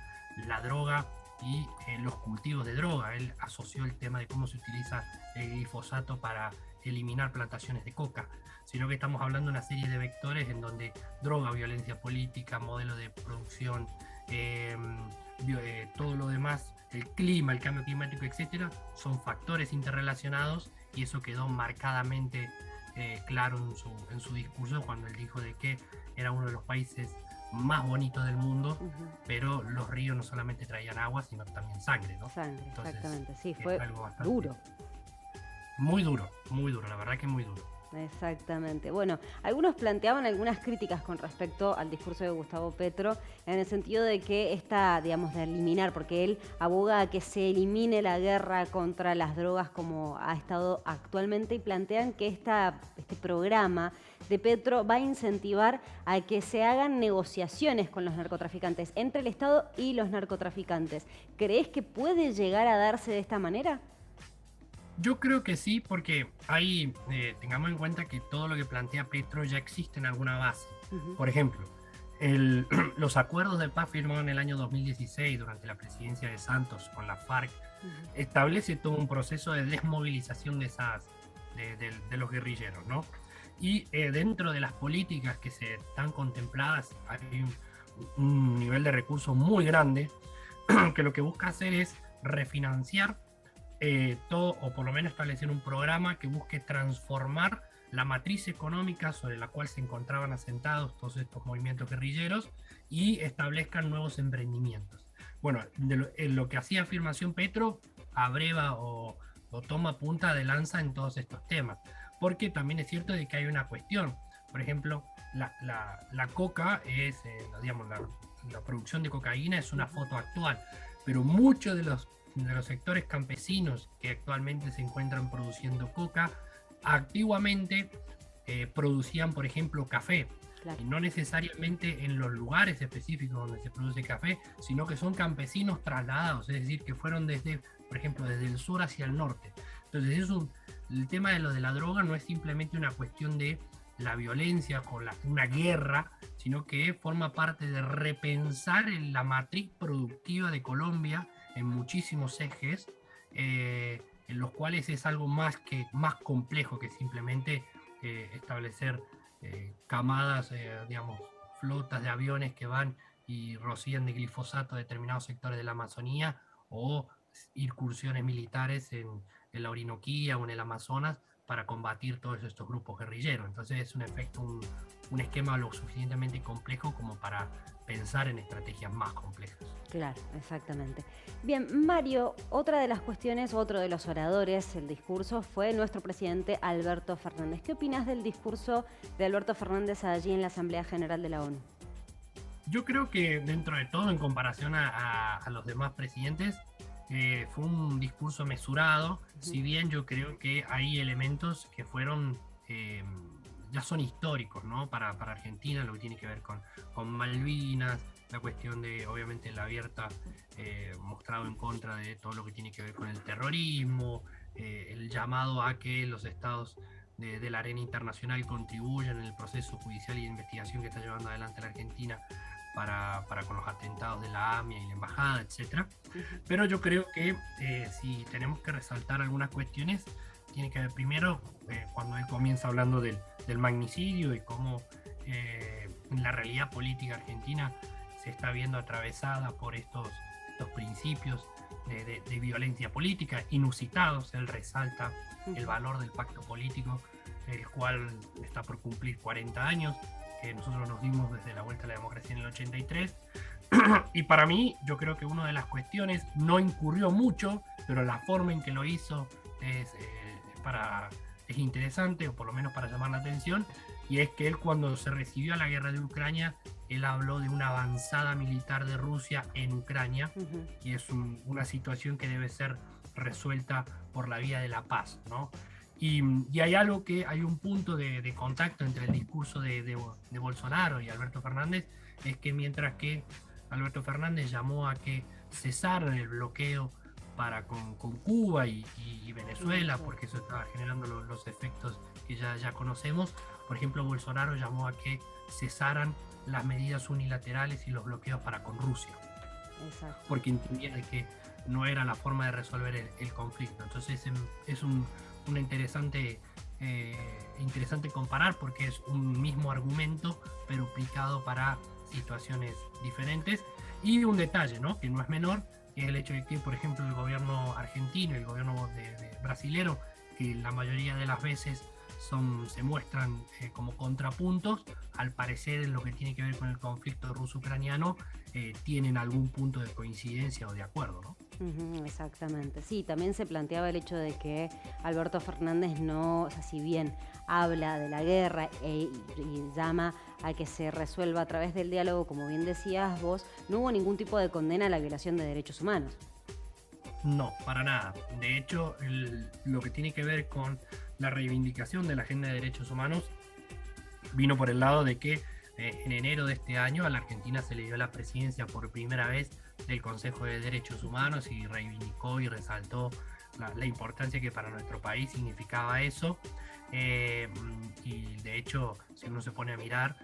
la droga y los cultivos de droga. Él asoció el tema de cómo se utiliza el glifosato para eliminar plantaciones de coca, sino que estamos hablando de una serie de vectores en donde droga, violencia política, modelo de producción, todo lo demás, el clima, el cambio climático, etcétera, son factores interrelacionados, y eso quedó marcadamente claro en su discurso cuando él dijo de que era uno de los países más bonitos del mundo, pero los ríos no solamente traían agua, sino también sangre, ¿no? Sangre, entonces, exactamente, sí, fue algo duro. Muy duro, la verdad que muy duro. Exactamente. Bueno, algunos planteaban algunas críticas con respecto al discurso de Gustavo Petro, en el sentido de que esta, digamos, de eliminar, porque él aboga a que se elimine la guerra contra las drogas como ha estado actualmente, y plantean que este programa de Petro va a incentivar a que se hagan negociaciones con los narcotraficantes, entre el Estado y los narcotraficantes. ¿Crees que puede llegar a darse de esta manera? Yo creo que sí, porque ahí tengamos en cuenta que todo lo que plantea Petro ya existe en alguna base. Por ejemplo, los acuerdos de paz firmados en el año 2016 durante la presidencia de Santos con la FARC establece todo un proceso de desmovilización de los guerrilleros, ¿no? Y dentro de las políticas que se están contempladas hay un nivel de recursos muy grande que lo que busca hacer es refinanciar todo, o por lo menos establecer un programa que busque transformar la matriz económica sobre la cual se encontraban asentados todos estos movimientos guerrilleros y establezcan nuevos emprendimientos. Bueno, lo que hacía afirmación Petro abreva o toma punta de lanza en todos estos temas, porque también es cierto de que hay una cuestión. Por ejemplo, la coca es, digamos, la producción de cocaína es una foto actual, pero muchos de los sectores campesinos que actualmente se encuentran produciendo coca, antiguamente producían, por ejemplo, café. Claro. Y no necesariamente en los lugares específicos donde se produce café, sino que son campesinos trasladados, es decir, que fueron por ejemplo, desde el sur hacia el norte. Entonces, el tema de la droga no es simplemente una cuestión de la violencia con una guerra, sino que forma parte de repensar en la matriz productiva de Colombia en muchísimos ejes, en los cuales es algo más complejo que simplemente establecer camadas, digamos, flotas de aviones que van y rocían de glifosato a determinados sectores de la Amazonía, o incursiones militares en la Orinoquía o en el Amazonas para combatir todos estos grupos guerrilleros. Entonces es un esquema lo suficientemente complejo como para pensar en estrategias más complejas. Claro, exactamente. Bien, Mario, otra de las cuestiones, otro de los oradores, el discurso, fue nuestro presidente Alberto Fernández. ¿Qué opinas del discurso de Alberto Fernández allí en la Asamblea General de la ONU? Yo creo que dentro de todo, en comparación a los demás presidentes, fue un discurso mesurado, si bien yo creo que hay elementos que fueron, ya son históricos, ¿no? Para Argentina, lo que tiene que ver con Malvinas, la cuestión de, obviamente, la abierta mostrado en contra de todo lo que tiene que ver con el terrorismo, el llamado a que los estados de la arena internacional contribuyan en el proceso judicial y de investigación que está llevando adelante la Argentina para con los atentados de la AMIA y la embajada, etc. Pero yo creo que si tenemos que resaltar algunas cuestiones, tiene que ver primero cuando él comienza hablando del magnicidio y cómo la realidad política argentina se está viendo atravesada por estos principios de violencia política inusitados. Él resalta el valor del pacto político, el cual está por cumplir 40 años, que nosotros nos dimos desde la vuelta a la democracia en el 83. Y para mí, yo creo que una de las cuestiones, no incurrió mucho, pero la forma en que lo hizo es interesante, o por lo menos para llamar la atención, y es que él, cuando se recibió a la guerra de Ucrania, él habló de una avanzada militar de Rusia en Ucrania, y es una situación que debe ser resuelta por la vía de la paz, ¿no? Y hay un punto de contacto entre el discurso de Bolsonaro y Alberto Fernández, es que mientras que Alberto Fernández llamó a que cesaran el bloqueo con Cuba y Venezuela, porque eso estaba generando los efectos que ya conocemos. Por ejemplo, Bolsonaro llamó a que cesaran las medidas unilaterales y los bloqueos para con Rusia. Exacto. Porque entendía de que no era la forma de resolver el conflicto. Entonces es una interesante comparar, porque es un mismo argumento pero aplicado para situaciones diferentes. Y un detalle, ¿no?, que no es menor, que es el hecho de que, por ejemplo, el gobierno argentino y el gobierno brasilero, que la mayoría de las veces se muestran como contrapuntos, al parecer en lo que tiene que ver con el conflicto ruso-ucraniano tienen algún punto de coincidencia o de acuerdo, ¿no? Exactamente, sí, también se planteaba el hecho de que Alberto Fernández no, o sea, si bien habla de la guerra y llama a que se resuelva a través del diálogo, como bien decías vos, no hubo ningún tipo de condena a la violación de derechos humanos. No, para nada. De hecho, lo que tiene que ver con la reivindicación de la agenda de derechos humanos vino por el lado de que en enero de este año a la Argentina se le dio la presidencia por primera vez del Consejo de Derechos Humanos y reivindicó y resaltó la importancia que para nuestro país significaba eso. Y de hecho, si uno se pone a mirar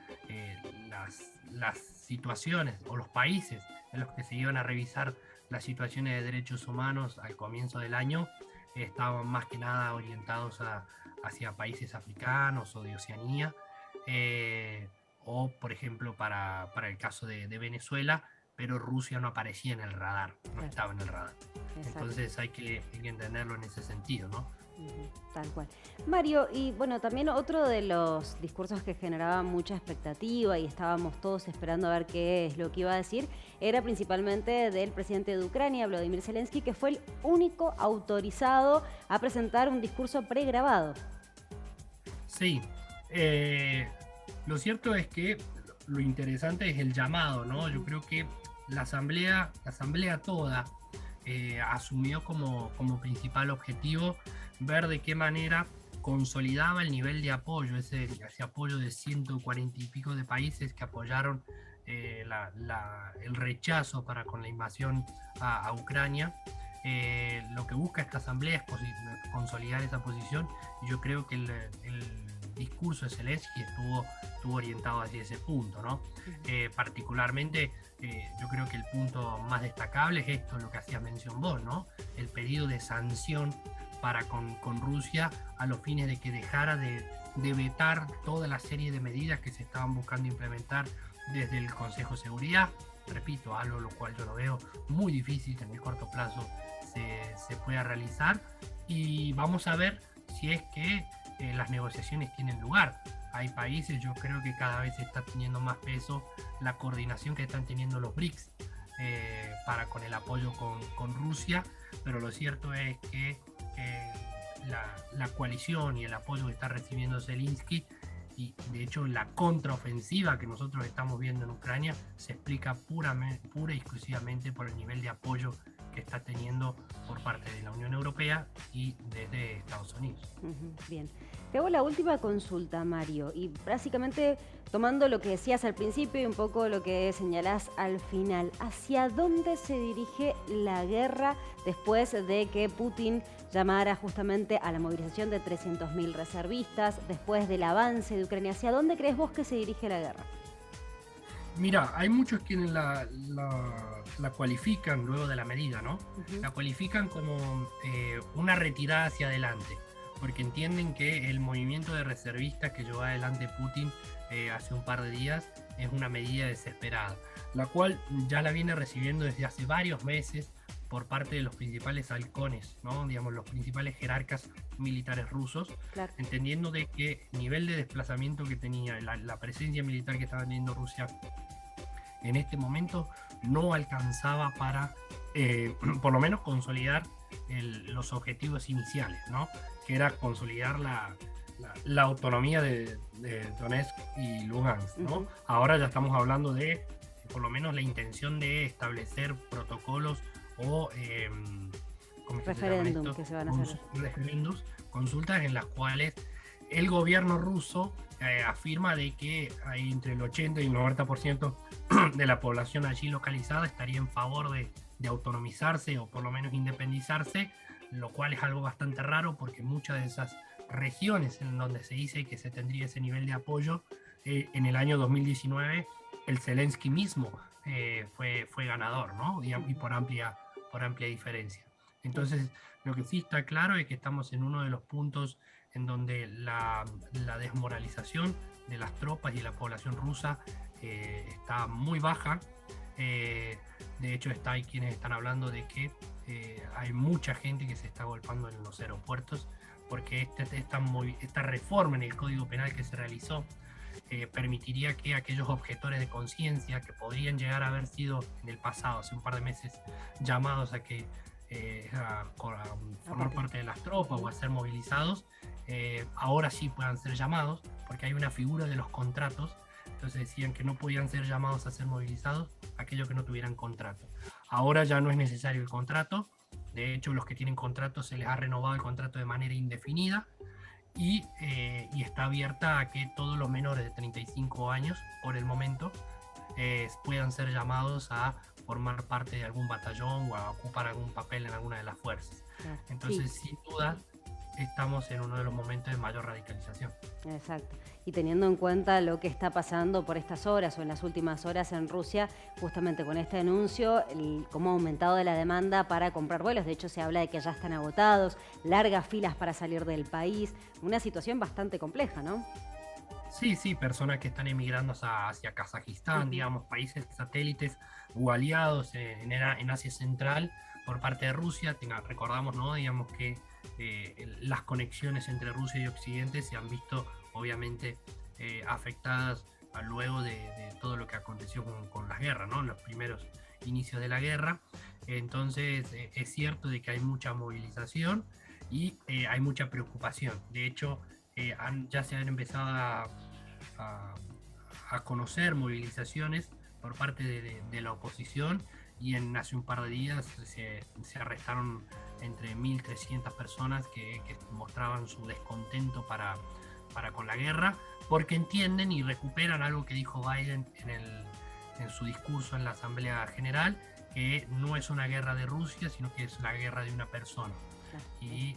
las situaciones o los países en los que se iban a revisar las situaciones de derechos humanos al comienzo del año, estaban más que nada orientados hacia países africanos o de Oceanía, o por ejemplo para el caso de Venezuela, pero Rusia no aparecía en el radar, no estaba en el radar. Exacto. Entonces hay que entenderlo en ese sentido, ¿no? Tal cual. Mario, y bueno, también otro de los discursos que generaba mucha expectativa y estábamos todos esperando a ver qué es lo que iba a decir, era principalmente del presidente de Ucrania, Volodymyr Zelensky, que fue el único autorizado a presentar un discurso pregrabado. Sí, lo cierto es que lo interesante es el llamado, ¿no? Yo creo que la asamblea toda asumió como principal objetivo ver de qué manera consolidaba el nivel de apoyo, ese apoyo de 140 y pico de países que apoyaron el rechazo para con la invasión a Ucrania. Lo que busca esta asamblea es consolidar esa posición, y yo creo que el discurso de Zelensky estuvo orientado hacia ese punto, ¿no? Particularmente yo creo que el punto más destacable es esto, lo que hacías mención vos, ¿no? El pedido de sanción para con Rusia a los fines de que dejara de vetar toda la serie de medidas que se estaban buscando implementar desde el Consejo de Seguridad. Repito, algo lo cual yo lo veo muy difícil que en el corto plazo se pueda realizar, y vamos a ver si es que las negociaciones tienen lugar. Hay países, yo creo que cada vez está teniendo más peso la coordinación que están teniendo los BRICS para con el apoyo con Rusia, pero lo cierto es que la coalición y el apoyo que está recibiendo Zelensky, y de hecho la contraofensiva que nosotros estamos viendo en Ucrania, se explica pura y exclusivamente por el nivel de apoyo que está teniendo por parte de la Unión Europea y desde Estados Unidos. Bien. Te hago la última consulta, Mario, y básicamente tomando lo que decías al principio y un poco lo que señalás al final, ¿hacia dónde se dirige la guerra después de que Putin llamara justamente a la movilización de 300.000 reservistas, después del avance de Ucrania? ¿Hacia dónde crees vos que se dirige la guerra? Mira, hay muchos quienes la cualifican luego de la medida, ¿no? La cualifican como una retirada hacia adelante, porque entienden que el movimiento de reservistas que llevó adelante Putin hace un par de días es una medida desesperada, la cual ya la viene recibiendo desde hace varios meses por parte de los principales halcones, ¿no? Digamos, los principales jerarcas militares rusos, claro, entendiendo de que el nivel de desplazamiento que tenía, la presencia militar que estaba teniendo Rusia en este momento no alcanzaba para, por lo menos, consolidar los objetivos iniciales, ¿no? Que era consolidar la autonomía de Donetsk y Lugansk, ¿no? Ahora ya estamos hablando de, por lo menos, la intención de establecer protocolos o referéndum que se van a hacer. Referéndums, consultas en las cuales el gobierno ruso afirma de que hay entre el 80 y el 90% de la población allí localizada estaría en favor autonomizarse o por lo menos independizarse, lo cual es algo bastante raro porque muchas de esas regiones en donde se dice que se tendría ese nivel de apoyo, en el año 2019 el Zelensky mismo fue ganador, ¿no? Y por amplia diferencia. Entonces, lo que sí está claro es que estamos en uno de los puntos en donde la desmoralización de las tropas y la población rusa está muy baja. De hecho, hay quienes están hablando de que hay mucha gente que se está golpeando en los aeropuertos porque esta reforma en el Código Penal que se realizó permitiría que aquellos objetores de conciencia que podrían llegar a haber sido en el pasado, hace un par de meses, llamados a que a formar parte de las tropas o a ser movilizados, ahora sí puedan ser llamados, porque hay una figura de los contratos. Entonces decían que no podían ser llamados a ser movilizados aquellos que no tuvieran contrato. Ahora ya no es necesario el contrato. De hecho, los que tienen contrato se les ha renovado el contrato de manera indefinida y está abierta a que todos los menores de 35 años, por el momento, puedan ser llamados a formar parte de algún batallón o a ocupar algún papel en alguna de las fuerzas. Entonces, sí, sin duda, estamos en uno de los momentos de mayor radicalización. Exacto. Y teniendo en cuenta lo que está pasando por estas horas o en las últimas horas en Rusia, justamente con este anuncio, cómo ha aumentado de la demanda para comprar vuelos. De hecho, se habla de que ya están agotados, largas filas para salir del país. Una situación bastante compleja, ¿no? Sí, personas que están emigrando hacia Kazajistán, digamos, países satélites o aliados en Asia Central por parte de Rusia. Recordamos, ¿no? Digamos que las conexiones entre Rusia y Occidente se han visto obviamente afectadas luego de todo lo que aconteció con las guerras, ¿no? En los primeros inicios de la guerra. Entonces es cierto de que hay mucha movilización y hay mucha preocupación. De hecho, ya se han empezado a conocer movilizaciones por parte de la oposición, y hace un par de días se arrestaron entre 1.300 personas que mostraban su descontento para con la guerra, porque entienden y recuperan algo que dijo Biden en su discurso en la Asamblea General, que no es una guerra de Rusia, sino que es la guerra de una persona. Y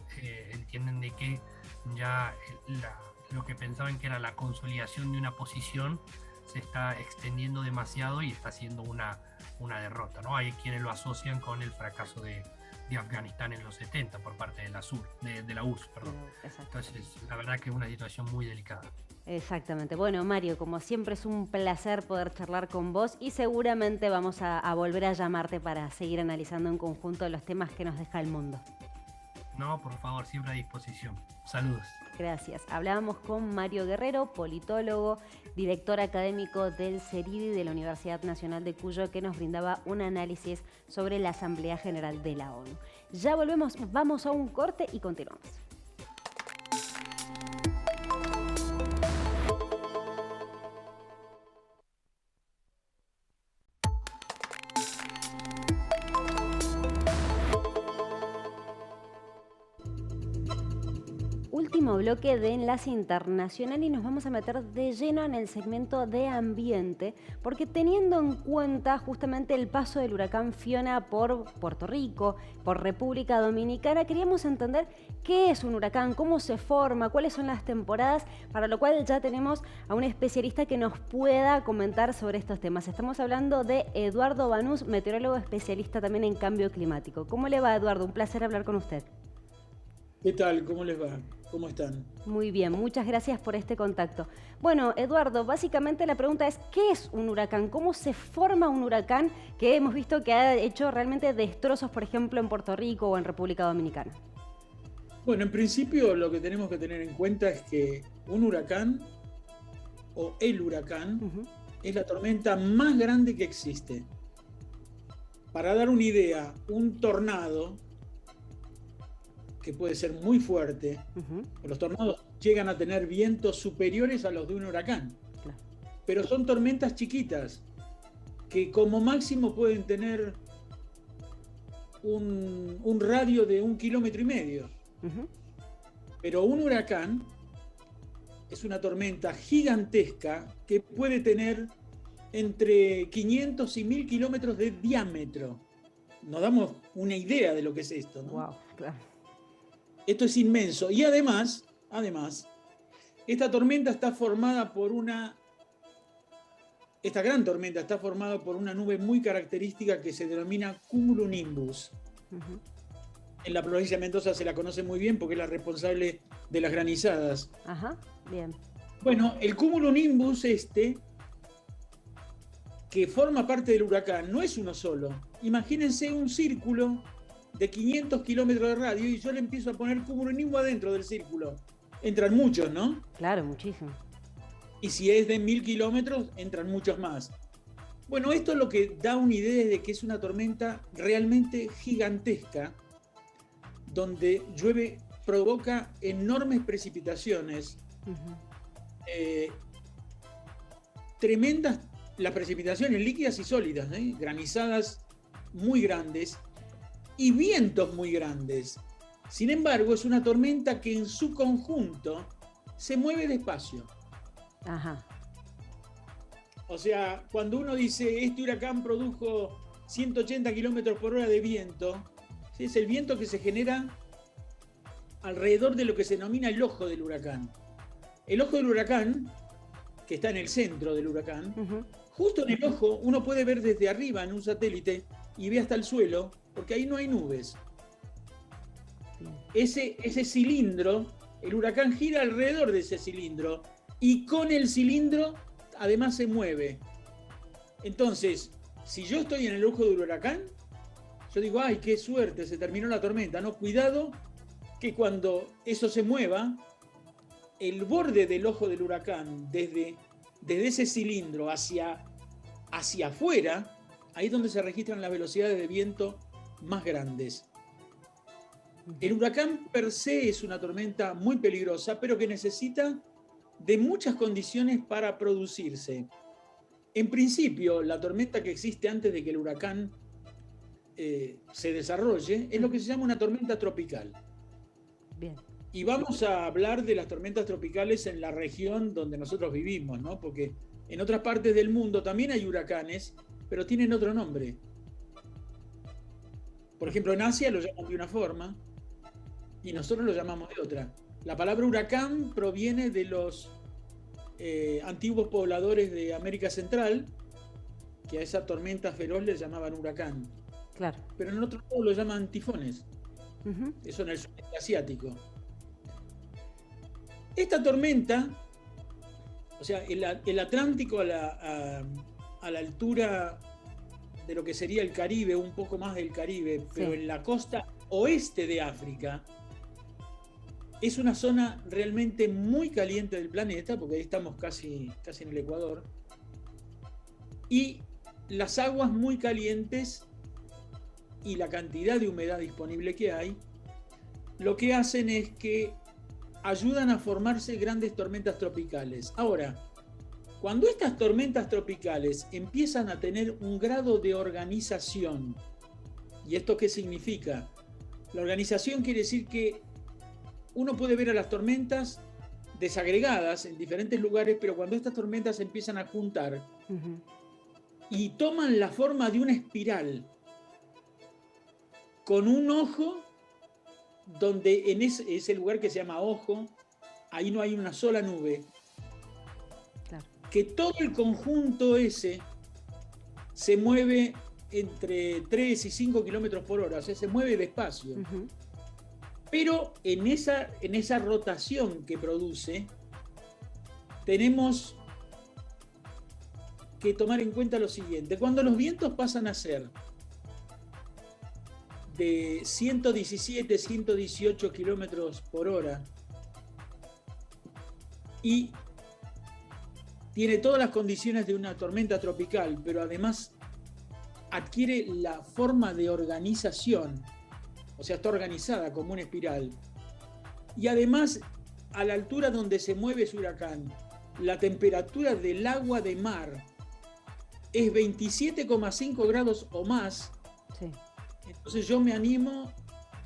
entienden de que ya lo que pensaban que era la consolidación de una posición se está extendiendo demasiado y está siendo una derrota, ¿no? Hay quienes lo asocian con el fracaso de Afganistán en los 70 por parte de la URSS, perdón. Entonces, la verdad que es una situación muy delicada. Exactamente. Bueno, Mario, como siempre es un placer poder charlar con vos y seguramente vamos a volver a llamarte para seguir analizando en conjunto los temas que nos deja el mundo. No, por favor, siempre a disposición. Saludos. Gracias. Hablábamos con Mario Guerrero, politólogo, director académico del CERIDI de la Universidad Nacional de Cuyo, que nos brindaba un análisis sobre la Asamblea General de la ONU. Ya volvemos, vamos a un corte y continuamos. Último bloque de Enlace Internacional y nos vamos a meter de lleno en el segmento de ambiente, porque teniendo en cuenta justamente el paso del huracán Fiona por Puerto Rico, por República Dominicana, queríamos entender qué es un huracán, cómo se forma, cuáles son las temporadas, para lo cual ya tenemos a un especialista que nos pueda comentar sobre estos temas. Estamos hablando de Eduardo Banús, meteorólogo especialista también en cambio climático. ¿Cómo le va, Eduardo? Un placer hablar con usted. ¿Qué tal? ¿Cómo les va? ¿Cómo están? Muy bien, muchas gracias por este contacto. Bueno, Eduardo, básicamente la pregunta es, ¿qué es un huracán? ¿Cómo se forma un huracán que hemos visto que ha hecho realmente destrozos, por ejemplo, en Puerto Rico o en República Dominicana? Bueno, en principio lo que tenemos que tener en cuenta es que un huracán, o el huracán, es la tormenta más grande que existe. Para dar una idea, un tornado, que puede ser muy fuerte, los tornados llegan a tener vientos superiores a los de un huracán, pero son tormentas chiquitas que como máximo pueden tener un radio de 1,5 kilómetros. Pero un huracán es una tormenta gigantesca que puede tener entre 500 y 1.000 kilómetros de diámetro. nos damos una idea de lo que es esto, ¿no? Wow, claro. Esto es inmenso. Y además, esta tormenta está formada por esta gran tormenta está formada por una nube muy característica que se denomina cumulonimbus. Uh-huh. En la provincia de Mendoza se la conoce muy bien porque es la responsable de las granizadas. Ajá, bien. Bueno, el cumulonimbus que forma parte del huracán, no es uno solo. Imagínense un círculo de 500 kilómetros de radio y yo le empiezo a poner cumulonimbus adentro del círculo. Entran muchos, ¿no? Claro, muchísimo. Y si es de 1000 kilómetros, entran muchos más. Bueno, esto lo que da una idea de que es una tormenta realmente gigantesca, donde llueve, provoca enormes precipitaciones, uh-huh. Tremendas las precipitaciones líquidas y sólidas, granizadas muy grandes y vientos muy grandes. Sin embargo, es una tormenta que en su conjunto se mueve despacio. Ajá. O sea, cuando uno dice este huracán produjo 180 kilómetros por hora de viento, ¿sí? Es el viento que se genera alrededor de lo que se denomina el ojo del huracán. El ojo del huracán, que está en el centro del huracán, uh-huh. Justo en el ojo uno puede ver desde arriba en un satélite y ve hasta el suelo, porque ahí no hay nubes. Ese cilindro, el huracán gira alrededor de ese cilindro y con el cilindro además se mueve. Entonces, si yo estoy en el ojo del huracán, yo digo, ¡ay, qué suerte! Se terminó la tormenta. No, cuidado que cuando eso se mueva, el borde del ojo del huracán, desde ese cilindro hacia afuera, ahí es donde se registran las velocidades de viento más grandes. El huracán per se es una tormenta muy peligrosa, pero que necesita de muchas condiciones para producirse. En principio, la tormenta que existe antes de que el huracán se desarrolle es lo que se llama una tormenta tropical. Bien. Y vamos a hablar de las tormentas tropicales en la región donde nosotros vivimos, ¿no? Porque en otras partes del mundo también hay huracanes, pero tienen otro nombre. Por ejemplo, en Asia lo llaman de una forma y nosotros lo llamamos de otra. La palabra huracán proviene de los antiguos pobladores de América Central, que a esa tormenta feroz le llamaban huracán. Claro. Pero en otro lado lo llaman tifones. Uh-huh. Eso en el sudeste asiático. Esta tormenta, o sea, el Atlántico a la altura de lo que sería el Caribe, un poco más del Caribe, pero sí. En la costa oeste de África, es una zona realmente muy caliente del planeta, porque ahí estamos casi en el Ecuador, y las aguas muy calientes y la cantidad de humedad disponible que hay, lo que hacen es que ayudan a formarse grandes tormentas tropicales. Ahora, cuando estas tormentas tropicales empiezan a tener un grado de organización, ¿y esto qué significa? La organización quiere decir que uno puede ver a las tormentas desagregadas en diferentes lugares, pero cuando estas tormentas se empiezan a juntar uh-huh. y toman la forma de una espiral, con un ojo, donde en ese lugar que se llama ojo, ahí no hay una sola nube. Claro. Que todo el conjunto ese se mueve entre 3 y 5 kilómetros por hora, o sea, se mueve despacio. Uh-huh. Pero en esa rotación que produce, tenemos que tomar en cuenta lo siguiente. Cuando los vientos pasan a ser de 117, 118 kilómetros por hora y tiene todas las condiciones de una tormenta tropical, pero además adquiere la forma de organización, o sea, está organizada como una espiral, y además a la altura donde se mueve ese huracán, la temperatura del agua de mar es 27,5 grados o más. Sí. Entonces yo me animo,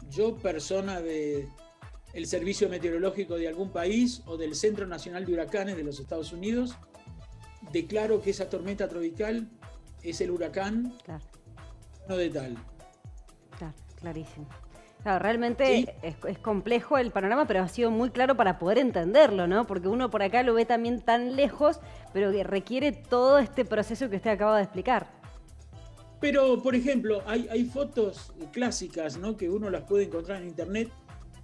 yo persona del Servicio Meteorológico de algún país o del Centro Nacional de Huracanes de los Estados Unidos, declaro que esa tormenta tropical es el huracán, claro, no de tal. Clarísimo. Claro, realmente Sí. es complejo el panorama, pero ha sido muy claro para poder entenderlo, ¿no? Porque uno por acá lo ve también tan lejos, pero que requiere todo este proceso que usted acaba de explicar. Pero, por ejemplo, hay fotos clásicas, ¿no? Que uno las puede encontrar en internet,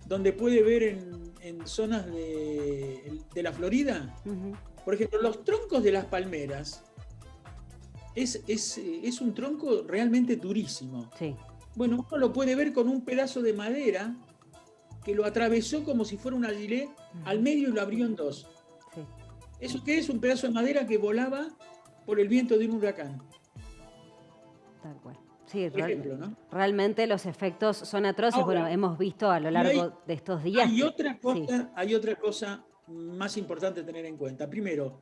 donde puede ver en zonas de la Florida. Uh-huh. Por ejemplo, los troncos de las palmeras es un tronco realmente durísimo. Sí. Bueno, uno lo puede ver con un pedazo de madera que lo atravesó como si fuera una gilet al medio y lo abrió en dos. Sí. ¿Eso qué es? Un pedazo de madera que volaba por el viento de un huracán. Tal cual. Sí, Por ejemplo, ¿no? realmente los efectos son atroces. Ahora, bueno, hemos visto a lo largo de estos días. Hay otra cosa más importante a tener en cuenta. Primero,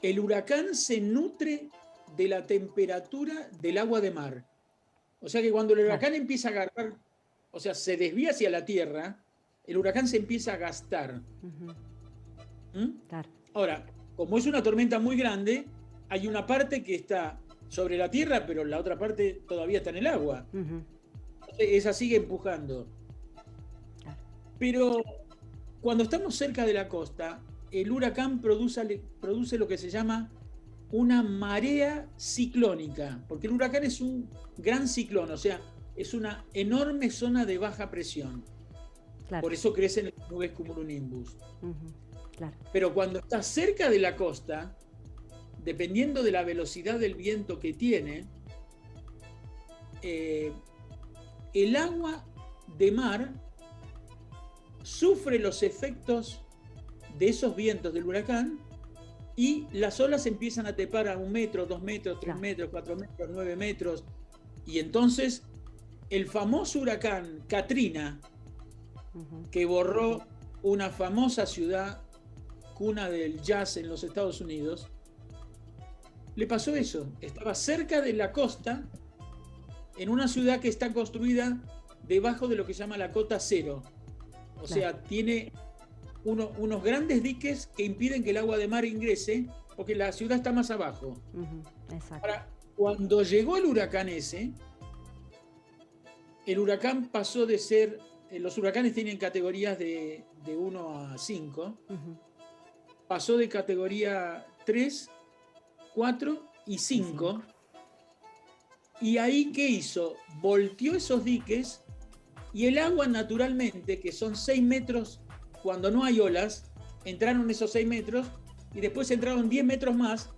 el huracán se nutre de la temperatura del agua de mar. O sea que cuando el huracán empieza a agarrar, o sea, se desvía hacia la tierra, el huracán se empieza a gastar. Uh-huh. Claro. Ahora, como es una tormenta muy grande, hay una parte que está sobre la tierra, pero la otra parte todavía está en el agua. Uh-huh. Esa sigue empujando. Claro. Pero cuando estamos cerca de la costa, el huracán produce lo que se llama una marea ciclónica, porque el huracán es un gran ciclón, o sea, es una enorme zona de baja presión. Claro. Por eso crecen las nubes cumulonimbus. Uh-huh. Claro. Pero cuando está cerca de la costa, dependiendo de la velocidad del viento que tiene, el agua de mar sufre los efectos de esos vientos del huracán y las olas empiezan a trepar a 1 metro, 2 metros, 3 metros, 4 metros, 9 metros. Y entonces el famoso huracán Katrina, que borró una famosa ciudad, cuna del jazz en los Estados Unidos, le pasó eso. Estaba cerca de la costa, en una ciudad que está construida debajo de lo que se llama la cota cero. O sea, tiene unos grandes diques que impiden que el agua de mar ingrese, porque la ciudad está más abajo. Exacto. Ahora, cuando llegó el huracán ese, el huracán pasó de ser... los huracanes tienen categorías de 1 a 5. Pasó de categoría 3, 4 y 5. Y ahí, ¿qué hizo? Volteó esos diques y el agua naturalmente, que son 6 metros cuando no hay olas, entraron esos 6 metros y después entraron 10 metros más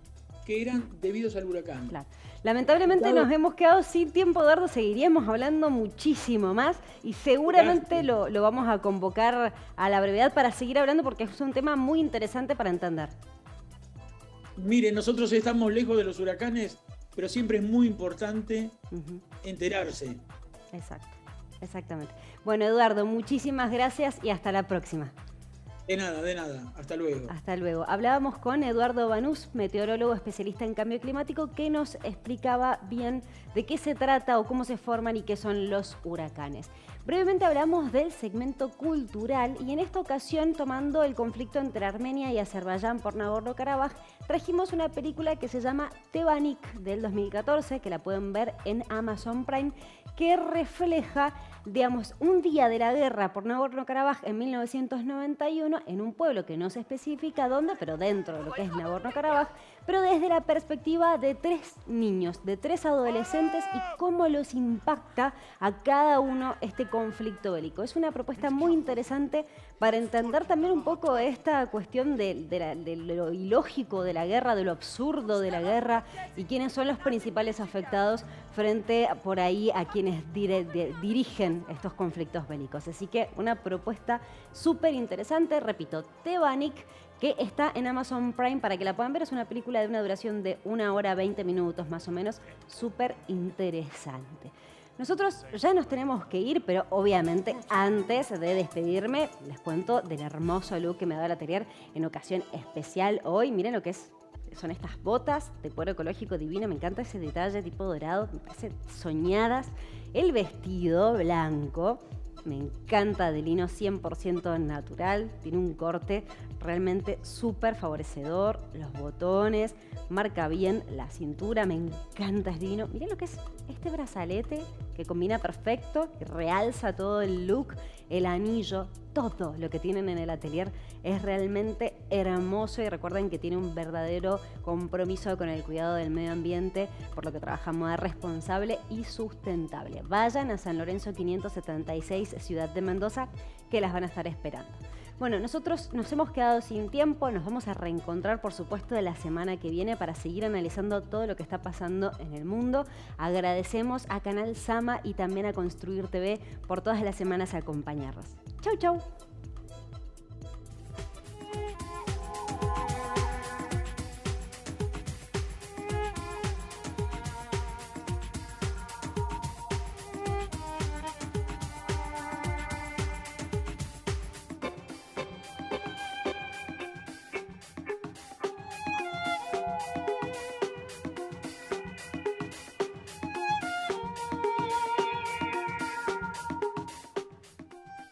que eran debidos al huracán. Claro. Lamentablemente nos hemos quedado sin tiempo, Eduardo, seguiríamos hablando muchísimo más y seguramente lo vamos a convocar a la brevedad para seguir hablando porque es un tema muy interesante para entender. Mire, nosotros estamos lejos de los huracanes, pero siempre es muy importante enterarse. Exacto, exactamente. Bueno, Eduardo, muchísimas gracias y hasta la próxima. De nada. Hasta luego. Hasta luego. Hablábamos con Eduardo Banús, meteorólogo especialista en cambio climático, que nos explicaba bien de qué se trata o cómo se forman y qué son los huracanes. Brevemente hablamos del segmento cultural y en esta ocasión, tomando el conflicto entre Armenia y Azerbaiyán por Nagorno-Karabaj, trajimos una película que se llama Tevanik del 2014, que la pueden ver en Amazon Prime, que refleja, digamos, un día de la guerra por Nagorno-Karabaj en 1991 en un pueblo que no se especifica dónde, pero dentro de lo que es Nagorno-Karabaj, pero desde la perspectiva de 3 niños, de 3 adolescentes y cómo los impacta a cada uno este conflicto bélico. Es una propuesta muy interesante para entender también un poco esta cuestión de lo ilógico de la guerra, de lo absurdo de la guerra y quiénes son los principales afectados frente por ahí a quienes dirigen estos conflictos bélicos. Así que una propuesta súper interesante, repito, Tevanik, que está en Amazon Prime para que la puedan ver. Es una película de una duración de 1 hora 20 minutos más o menos, súper interesante. Nosotros ya nos tenemos que ir, pero obviamente antes de despedirme les cuento del hermoso look que me da la Atelier en ocasión especial hoy. Miren lo que son estas botas de cuero ecológico divino, me encanta ese detalle tipo dorado, me parece soñadas. El vestido blanco, me encanta, de lino 100% natural, tiene un corte realmente súper favorecedor, los botones, marca bien la cintura, me encanta, es divino. Miren lo que es este brazalete que combina perfecto, que realza todo el look, el anillo, todo lo que tienen en el atelier es realmente hermoso, y recuerden que tiene un verdadero compromiso con el cuidado del medio ambiente, por lo que trabaja moda responsable y sustentable. Vayan a San Lorenzo 576, Ciudad de Mendoza, que las van a estar esperando. Bueno, nosotros nos hemos quedado sin tiempo, nos vamos a reencontrar por supuesto de la semana que viene para seguir analizando todo lo que está pasando en el mundo. Agradecemos a Canal Sama y también a Construir TV por todas las semanas acompañarnos. Chau, chau.